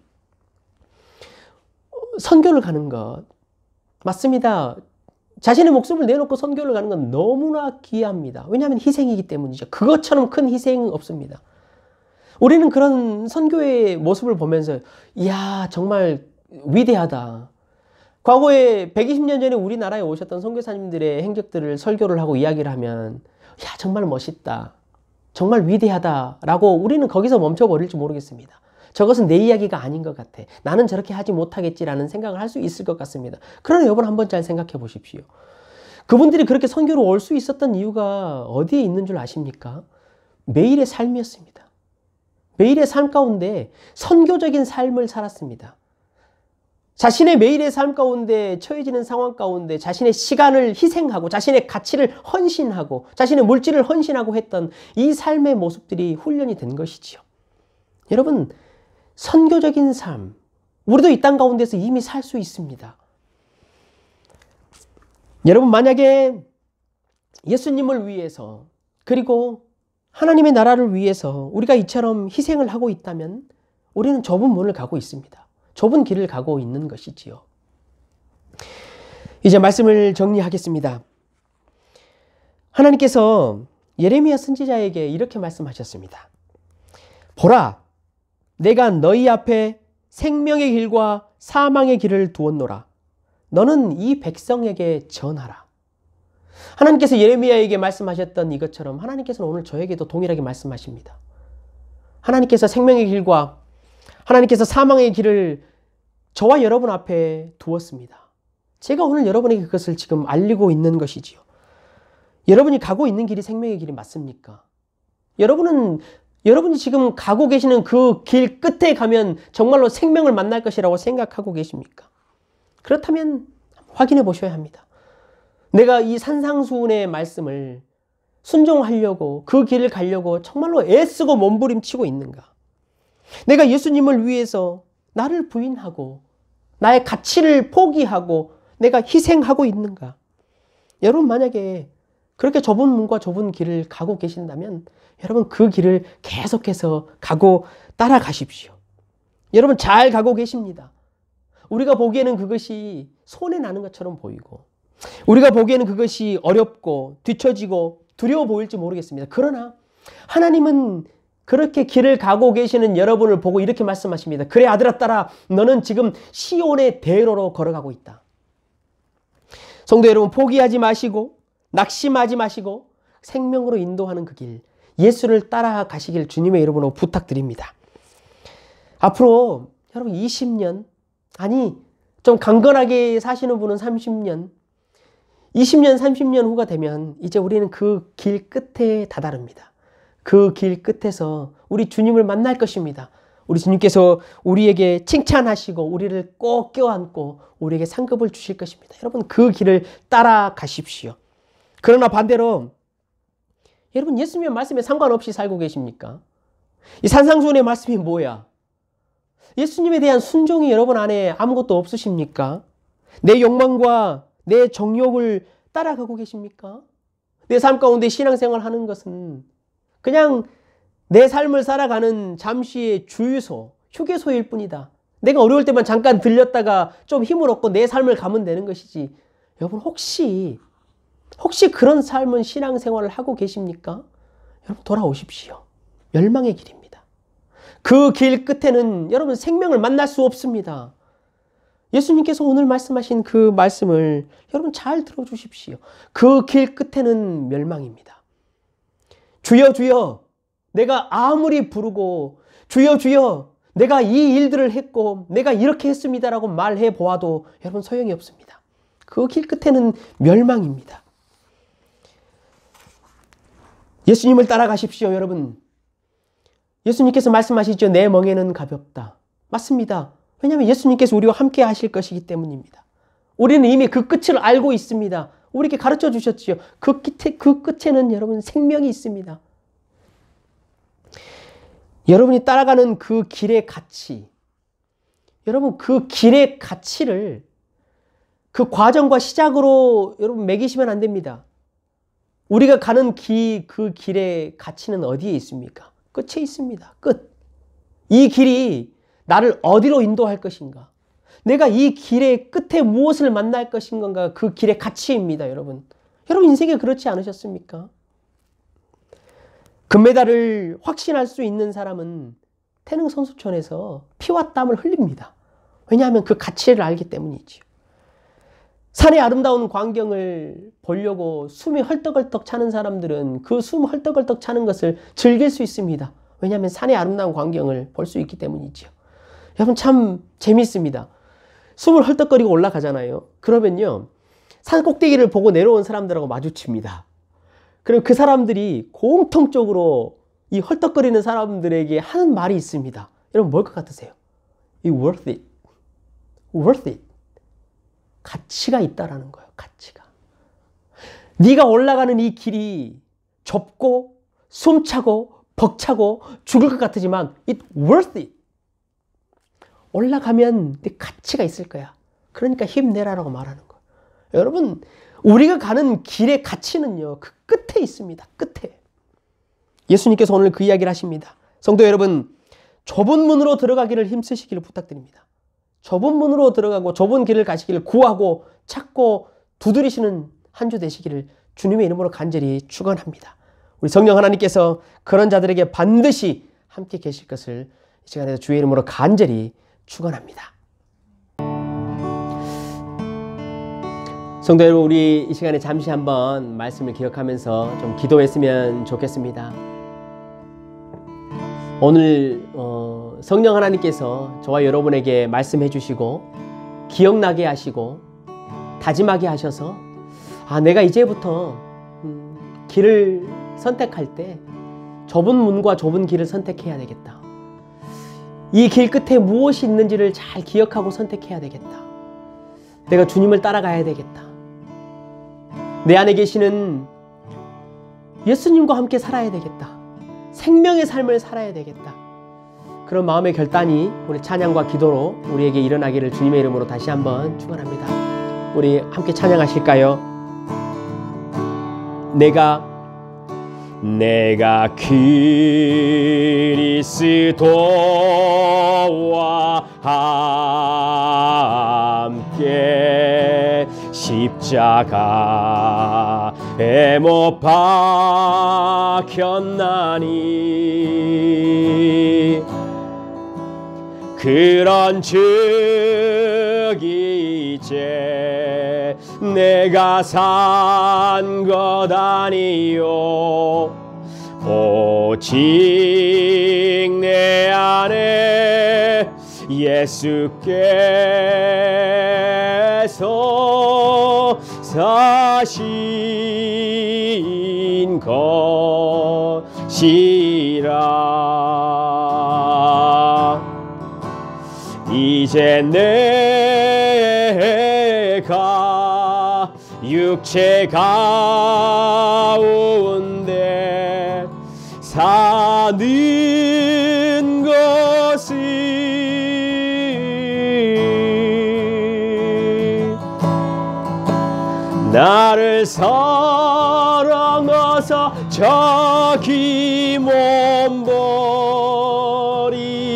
선교를 가는 것 맞습니다. 자신의 목숨을 내놓고 선교를 가는 건 너무나 귀합니다. 왜냐하면 희생이기 때문이죠. 그것처럼 큰 희생은 없습니다. 우리는 그런 선교의 모습을 보면서 이야, 정말 위대하다. 과거에 120년 전에 우리나라에 오셨던 선교사님들의 행적들을 설교를 하고 이야기를 하면 야, 정말 멋있다. 정말 위대하다라고 우리는 거기서 멈춰버릴지 모르겠습니다. 저것은 내 이야기가 아닌 것 같아. 나는 저렇게 하지 못하겠지라는 생각을 할 수 있을 것 같습니다. 그러나 여러분, 한번 잘 생각해 보십시오. 그분들이 그렇게 선교로 올 수 있었던 이유가 어디에 있는 줄 아십니까? 매일의 삶이었습니다. 매일의 삶 가운데 선교적인 삶을 살았습니다. 자신의 매일의 삶 가운데 처해지는 상황 가운데 자신의 시간을 희생하고 자신의 가치를 헌신하고 자신의 물질을 헌신하고 했던 이 삶의 모습들이 훈련이 된 것이지요. 여러분, 선교적인 삶, 우리도 이 땅 가운데서 이미 살 수 있습니다. 여러분, 만약에 예수님을 위해서 그리고 하나님의 나라를 위해서 우리가 이처럼 희생을 하고 있다면 우리는 좁은 문을 가고 있습니다. 좁은 길을 가고 있는 것이지요. 이제 말씀을 정리하겠습니다. 하나님께서 예레미야 선지자에게 이렇게 말씀하셨습니다. 보라, 내가 너희 앞에 생명의 길과 사망의 길을 두었노라. 너는 이 백성에게 전하라. 하나님께서 예레미야에게 말씀하셨던 이것처럼 하나님께서는 오늘 저에게도 동일하게 말씀하십니다. 하나님께서 생명의 길과 하나님께서 사망의 길을 저와 여러분 앞에 두었습니다. 제가 오늘 여러분에게 그것을 지금 알리고 있는 것이지요. 여러분이 가고 있는 길이 생명의 길이 맞습니까? 여러분이 지금 가고 계시는 그 길 끝에 가면 정말로 생명을 만날 것이라고 생각하고 계십니까? 그렇다면 확인해 보셔야 합니다. 내가 이 산상수훈의 말씀을 순종하려고 그 길을 가려고 정말로 애쓰고 몸부림치고 있는가? 내가 예수님을 위해서 나를 부인하고 나의 가치를 포기하고 내가 희생하고 있는가? 여러분, 만약에 그렇게 좁은 문과 좁은 길을 가고 계신다면 여러분, 그 길을 계속해서 가고 따라가십시오. 여러분, 잘 가고 계십니다. 우리가 보기에는 그것이 손해나는 것처럼 보이고 우리가 보기에는 그것이 어렵고 뒤처지고 두려워 보일지 모르겠습니다. 그러나 하나님은 그렇게 길을 가고 계시는 여러분을 보고 이렇게 말씀하십니다. 그래 아들아 딸아, 너는 지금 시온의 대로로 걸어가고 있다. 성도 여러분, 포기하지 마시고 낙심하지 마시고 생명으로 인도하는 그 길, 예수를 따라가시길 주님의 이름으로 부탁드립니다. 앞으로 여러분 20년, 아니 좀 강건하게 사시는 분은 30년, 20년, 30년 후가 되면 이제 우리는 그 길 끝에 다다릅니다. 그 길 끝에서 우리 주님을 만날 것입니다. 우리 주님께서 우리에게 칭찬하시고 우리를 꼭 껴안고 우리에게 상급을 주실 것입니다. 여러분, 그 길을 따라가십시오. 그러나 반대로 여러분, 예수님의 말씀에 상관없이 살고 계십니까? 이 산상수훈의 말씀이 뭐야? 예수님에 대한 순종이 여러분 안에 아무것도 없으십니까? 내 욕망과 내 정욕을 따라가고 계십니까? 내 삶 가운데 신앙생활 하는 것은 그냥 내 삶을 살아가는 잠시의 주유소, 휴게소일 뿐이다. 내가 어려울 때만 잠깐 들렸다가 좀 힘을 얻고 내 삶을 가면 되는 것이지. 여러분, 혹시 그런 삶은 신앙생활을 하고 계십니까? 여러분, 돌아오십시오. 멸망의 길입니다. 그 길 끝에는 여러분 생명을 만날 수 없습니다. 예수님께서 오늘 말씀하신 그 말씀을 여러분 잘 들어주십시오. 그 길 끝에는 멸망입니다. 주여 주여, 내가 아무리 부르고 주여 주여, 내가 이 일들을 했고 내가 이렇게 했습니다라고 말해 보아도 여러분 소용이 없습니다. 그 길 끝에는 멸망입니다. 예수님을 따라가십시오, 여러분. 예수님께서 말씀하시죠. 내 멍에는 가볍다. 맞습니다. 왜냐하면 예수님께서 우리와 함께 하실 것이기 때문입니다. 우리는 이미 그 끝을 알고 있습니다. 우리에게 가르쳐 주셨지요. 그 끝에는 여러분 생명이 있습니다. 여러분이 따라가는 그 길의 가치, 여러분 그 길의 가치를 그 과정과 시작으로 여러분 매기시면 안 됩니다. 우리가 가는 그 길의 가치는 어디에 있습니까? 끝에 있습니다. 끝. 이 길이 나를 어디로 인도할 것인가? 내가 이 길의 끝에 무엇을 만날 것인가? 그 길의 가치입니다, 여러분. 여러분 인생에 그렇지 않으셨습니까? 금메달을 확신할 수 있는 사람은 태능 선수촌에서 피와 땀을 흘립니다. 왜냐하면 그 가치를 알기 때문이지요. 산의 아름다운 광경을 보려고 숨이 헐떡헐떡 차는 사람들은 그 숨 헐떡헐떡 차는 것을 즐길 수 있습니다. 왜냐하면 산의 아름다운 광경을 볼 수 있기 때문이지요. 여러분 참 재미있습니다. 숨을 헐떡거리고 올라가잖아요. 그러면요, 산 꼭대기를 보고 내려온 사람들하고 마주칩니다. 그리고 그 사람들이 공통적으로 이 헐떡거리는 사람들에게 하는 말이 있습니다. 여러분 뭘 것 같으세요? 이 worth it. worth it. 가치가 있다라는 거예요. 가치가. 네가 올라가는 이 길이 좁고 숨차고 벅차고 죽을 것 같지만 it worth it. 올라가면 네 가치가 있을 거야. 그러니까 힘내라라고 말하는 거예요. 여러분, 우리가 가는 길의 가치는요, 그 끝에 있습니다. 끝에. 예수님께서 오늘 그 이야기를 하십니다. 성도 여러분, 좁은 문으로 들어가기를 힘쓰시기를 부탁드립니다. 좁은 문으로 들어가고 좁은 길을 가시기를 구하고 찾고 두드리시는 한 주 되시기를 주님의 이름으로 간절히 축원합니다. 우리 성령 하나님께서 그런 자들에게 반드시 함께 계실 것을 이 시간에서 주의 이름으로 간절히 축원합니다. 성도 여러분, 우리 이 시간에 잠시 한번 말씀을 기억하면서 좀 기도했으면 좋겠습니다. 오늘 성령 하나님께서 저와 여러분에게 말씀해 주시고 기억나게 하시고 다짐하게 하셔서 내가 이제부터 길을 선택할 때 좁은 문과 좁은 길을 선택해야 되겠다. 이 길 끝에 무엇이 있는지를 잘 기억하고 선택해야 되겠다. 내가 주님을 따라가야 되겠다. 내 안에 계시는 예수님과 함께 살아야 되겠다. 생명의 삶을 살아야 되겠다. 그런 마음의 결단이 우리 찬양과 기도로 우리에게 일어나기를 주님의 이름으로 다시 한번 축원합니다. 우리 함께 찬양하실까요? 내가 그리스도와 함께 십자가에 못 박혔나니 그런즉 이제 내가 산 것 아니요 오직 내 안에 예수께서 사신 것이라. 이제 내가 육체 가운데 사는 것은 나를 사랑하사 자기 몸 버리신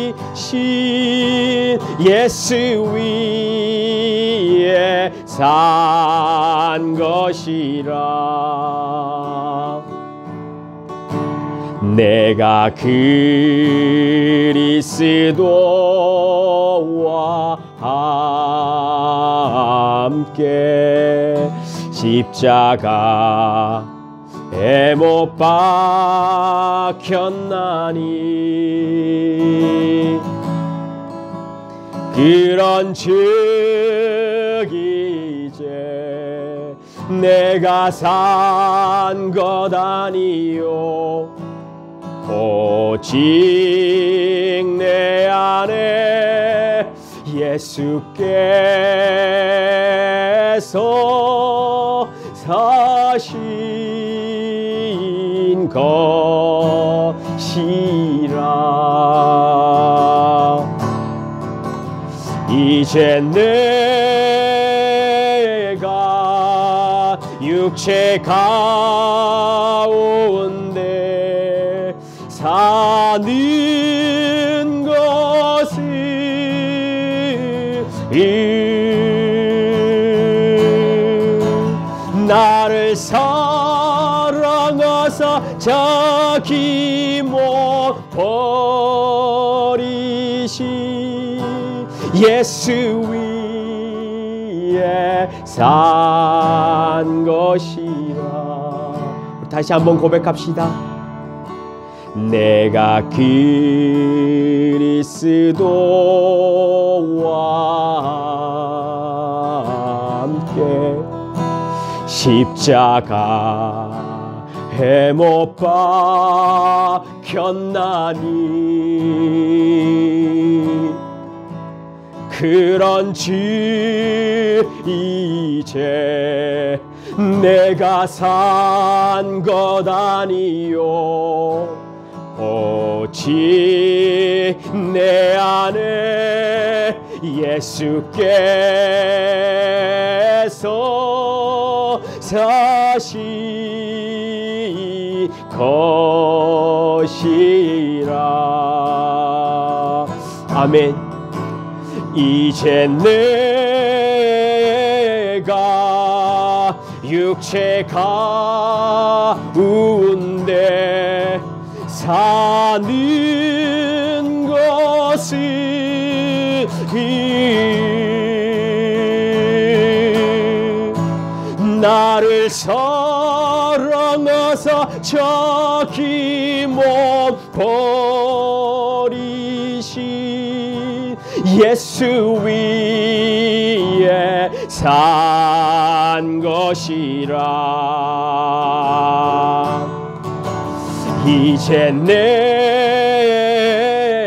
예수 위에 산 것이라. 내가 그리스도와 함께 십자가에 못 박혔나니 그런즉 이제 내가 산 것 아니요 오직 내 안에 예수께서 사신 것이라. 이제 내가 육체 가운데 사는 것은 나를 사랑하사 자기 몸 버리신 예수 위에 산 것이라. 다시 한번 고백합시다. 내가 그리스도와 함께 십자가에 못 박혔나니 그런즉 이제 내가 산 것 아니요 오직 내 안에 예수께서 사신 것이라. 아멘. 이제 내가 육체 가운데 사는 것은 나를 사랑하사 자기 몸 버리신 예수 위에 산 것이라. 이제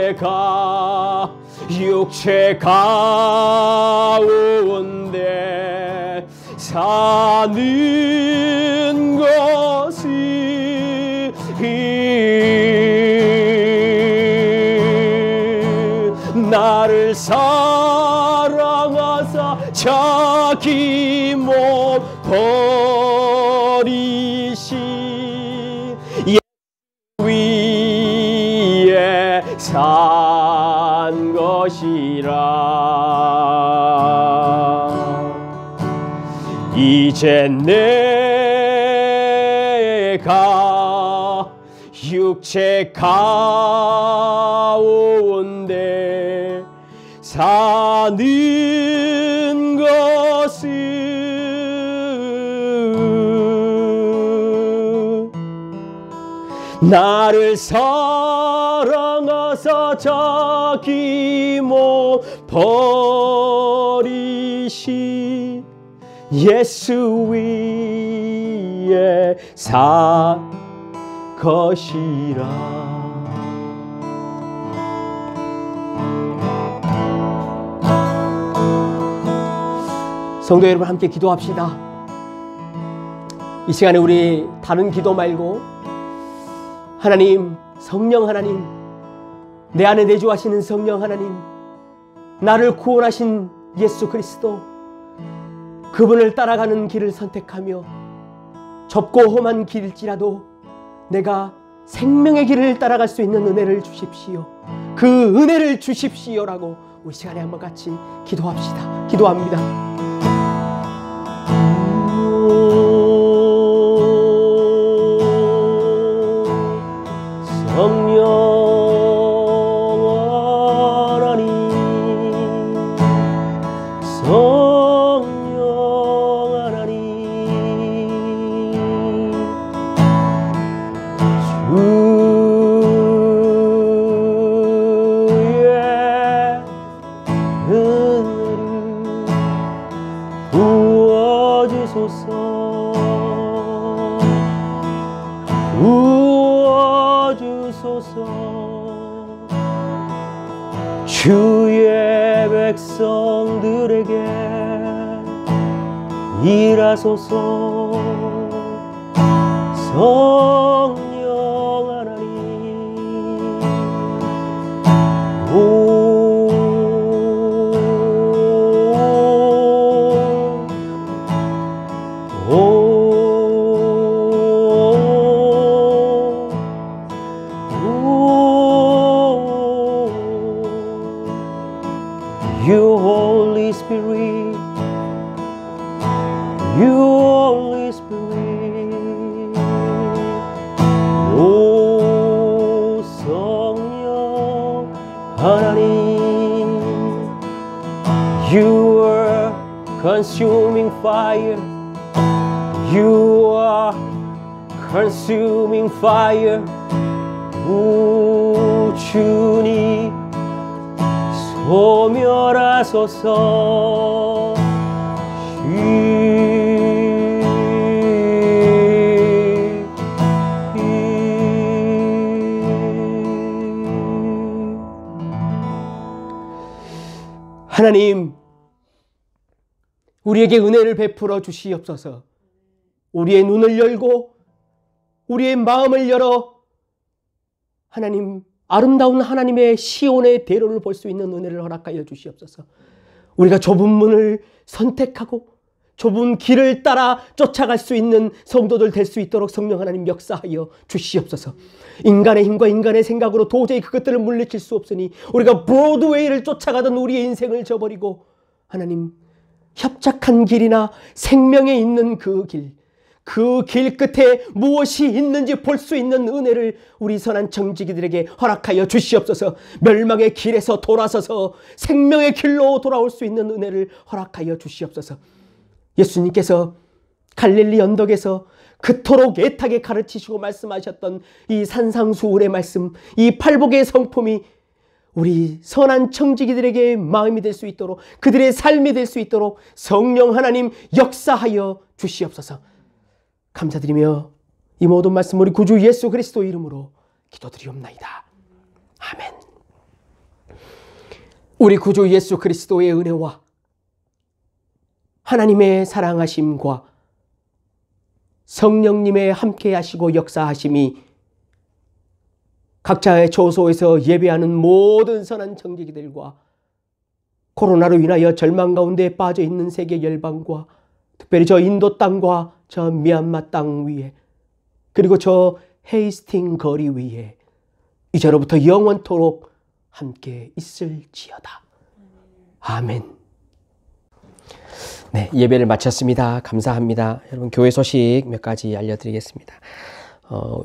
내가 육체 가운데 사는 것은 나를 사랑하사 자기 몸 버리신 예수 위에 산 것이라. 이제 내가 육체 가운데 모든 것을 나를 사랑하사 자기 몸 버리신 예수 위에 살 것이라. 성도 여러분, 함께 기도합시다. 이 시간에 우리 다른 기도 말고 하나님, 성령 하나님, 내 안에 내주하시는 성령 하나님, 나를 구원하신 예수 그리스도, 그분을 따라가는 길을 선택하며 좁고 험한 길일지라도 내가 생명의 길을 따라갈 수 있는 은혜를 주십시오. 그 은혜를 주십시오라고 우리 시간에 한번 같이 기도합시다. 기도합니다. 성령 하나님, 성령 하나님, 주의 은혜를 부어주소서. 주의 백성들에게 일하소서. 성령 하나님, You Holy Spirit, You Holy Spirit, 오 성령 하나님, You are consuming fire, You are consuming fire, 오 주님 소멸하소서. 하나님, 우리에게 은혜를 베풀어 주시옵소서. 우리의 눈을 열고 우리의 마음을 열어 하나님, 아름다운 하나님의 시온의 대로를 볼 수 있는 은혜를 허락하여 주시옵소서. 우리가 좁은 문을 선택하고 좁은 길을 따라 쫓아갈 수 있는 성도들 될 수 있도록 성령 하나님 역사하여 주시옵소서. 인간의 힘과 인간의 생각으로 도저히 그것들을 물리칠 수 없으니 우리가 브로드웨이를 쫓아가던 우리의 인생을 저버리고 하나님, 협착한 길이나 생명에 있는 그 길 끝에 무엇이 있는지 볼 수 있는 은혜를 우리 선한 청지기들에게 허락하여 주시옵소서. 멸망의 길에서 돌아서서 생명의 길로 돌아올 수 있는 은혜를 허락하여 주시옵소서. 예수님께서 갈릴리 언덕에서 그토록 애타게 가르치시고 말씀하셨던 이 산상수훈의 말씀, 이 팔복의 성품이 우리 선한 청지기들에게 마음이 될 수 있도록, 그들의 삶이 될 수 있도록 성령 하나님 역사하여 주시옵소서. 감사드리며 이 모든 말씀 우리 구주 예수 그리스도 이름으로 기도드리옵나이다. 아멘. 우리 구주 예수 그리스도의 은혜와 하나님의 사랑하심과 성령님의 함께 하시고 역사하심이 각자의 조소에서 예배하는 모든 선한 청지기들과 코로나로 인하여 절망 가운데 빠져 있는 세계 열방과 특별히 저 인도 땅과 저 미얀마 땅 위에, 그리고 저 헤이스팅 거리 위에 이제로부터 영원토록 함께 있을지어다. 아멘. 네, 예배를 마쳤습니다. 감사합니다. 여러분, 교회 소식 몇 가지 알려드리겠습니다.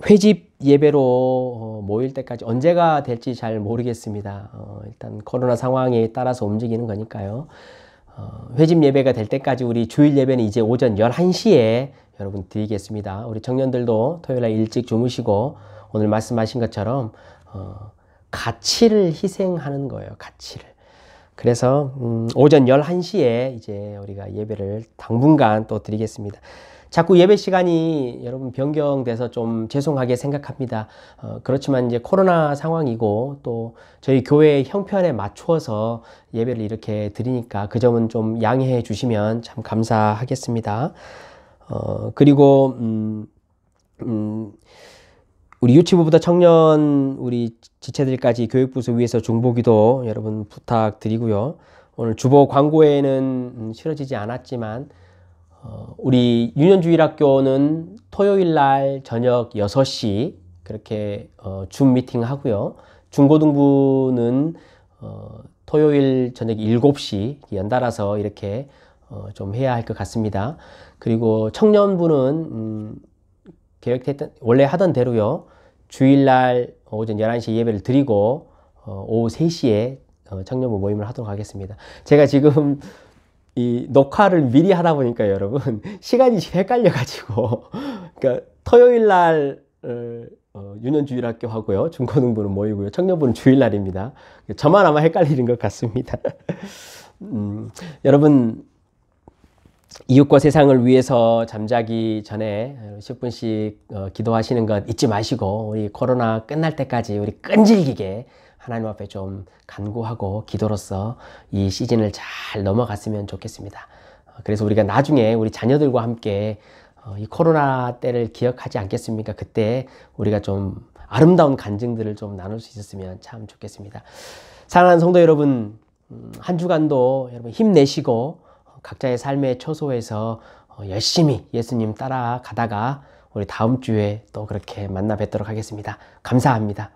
회집 예배로 모일 때까지 언제가 될지 잘 모르겠습니다. 일단 코로나 상황에 따라서 움직이는 거니까요. 회집 예배가 될 때까지 우리 주일 예배는 이제 오전 11시에 여러분 드리겠습니다. 우리 청년들도 토요일날 일찍 주무시고 오늘 말씀하신 것처럼 가치를 희생하는 거예요. 가치를. 그래서 오전 11시에 이제 우리가 예배를 당분간 또 드리겠습니다. 자꾸 예배 시간이 여러분 변경돼서 좀 죄송하게 생각합니다. 그렇지만 이제 코로나 상황이고 또 저희 교회의 형편에 맞추어서 예배를 이렇게 드리니까 그 점은 좀 양해해 주시면 참 감사하겠습니다. 그리고 우리 유치부부터 청년 우리 지체들까지 교육부서 위에서 중보기도 여러분 부탁드리고요. 오늘 주보 광고에는 실어지지 않았지만 우리 유년주일학교는 토요일 날 저녁 6시 그렇게 줌 미팅 하고요. 중고등부는 토요일 저녁 7시 연달아서 이렇게 좀 해야 할 것 같습니다. 그리고 청년부는 계획했던 원래 하던 대로요. 주일날 오전 11시 예배를 드리고 오후 3시에 청년부 모임을 하도록 하겠습니다. 제가 지금 이 녹화를 미리 하다 보니까 여러분 시간이 헷갈려 가지고 그러니까 토요일 날 유년주일학교 하고요. 중고등부는 모이고요. 청년부는 주일날입니다. 저만 아마 헷갈리는 것 같습니다. 여러분 이웃과 세상을 위해서 잠자기 전에 10분씩 기도하시는 것 잊지 마시고 우리 코로나 끝날 때까지 우리 끈질기게 하나님 앞에 좀 간구하고 기도로서 이 시즌을 잘 넘어갔으면 좋겠습니다. 그래서 우리가 나중에 우리 자녀들과 함께 이 코로나 때를 기억하지 않겠습니까? 그때 우리가 좀 아름다운 간증들을 좀 나눌 수 있었으면 참 좋겠습니다. 사랑하는 성도 여러분, 한 주간도 여러분 힘내시고 각자의 삶의 처소에서 열심히 예수님 따라가다가 우리 다음 주에 또 그렇게 만나 뵙도록 하겠습니다. 감사합니다.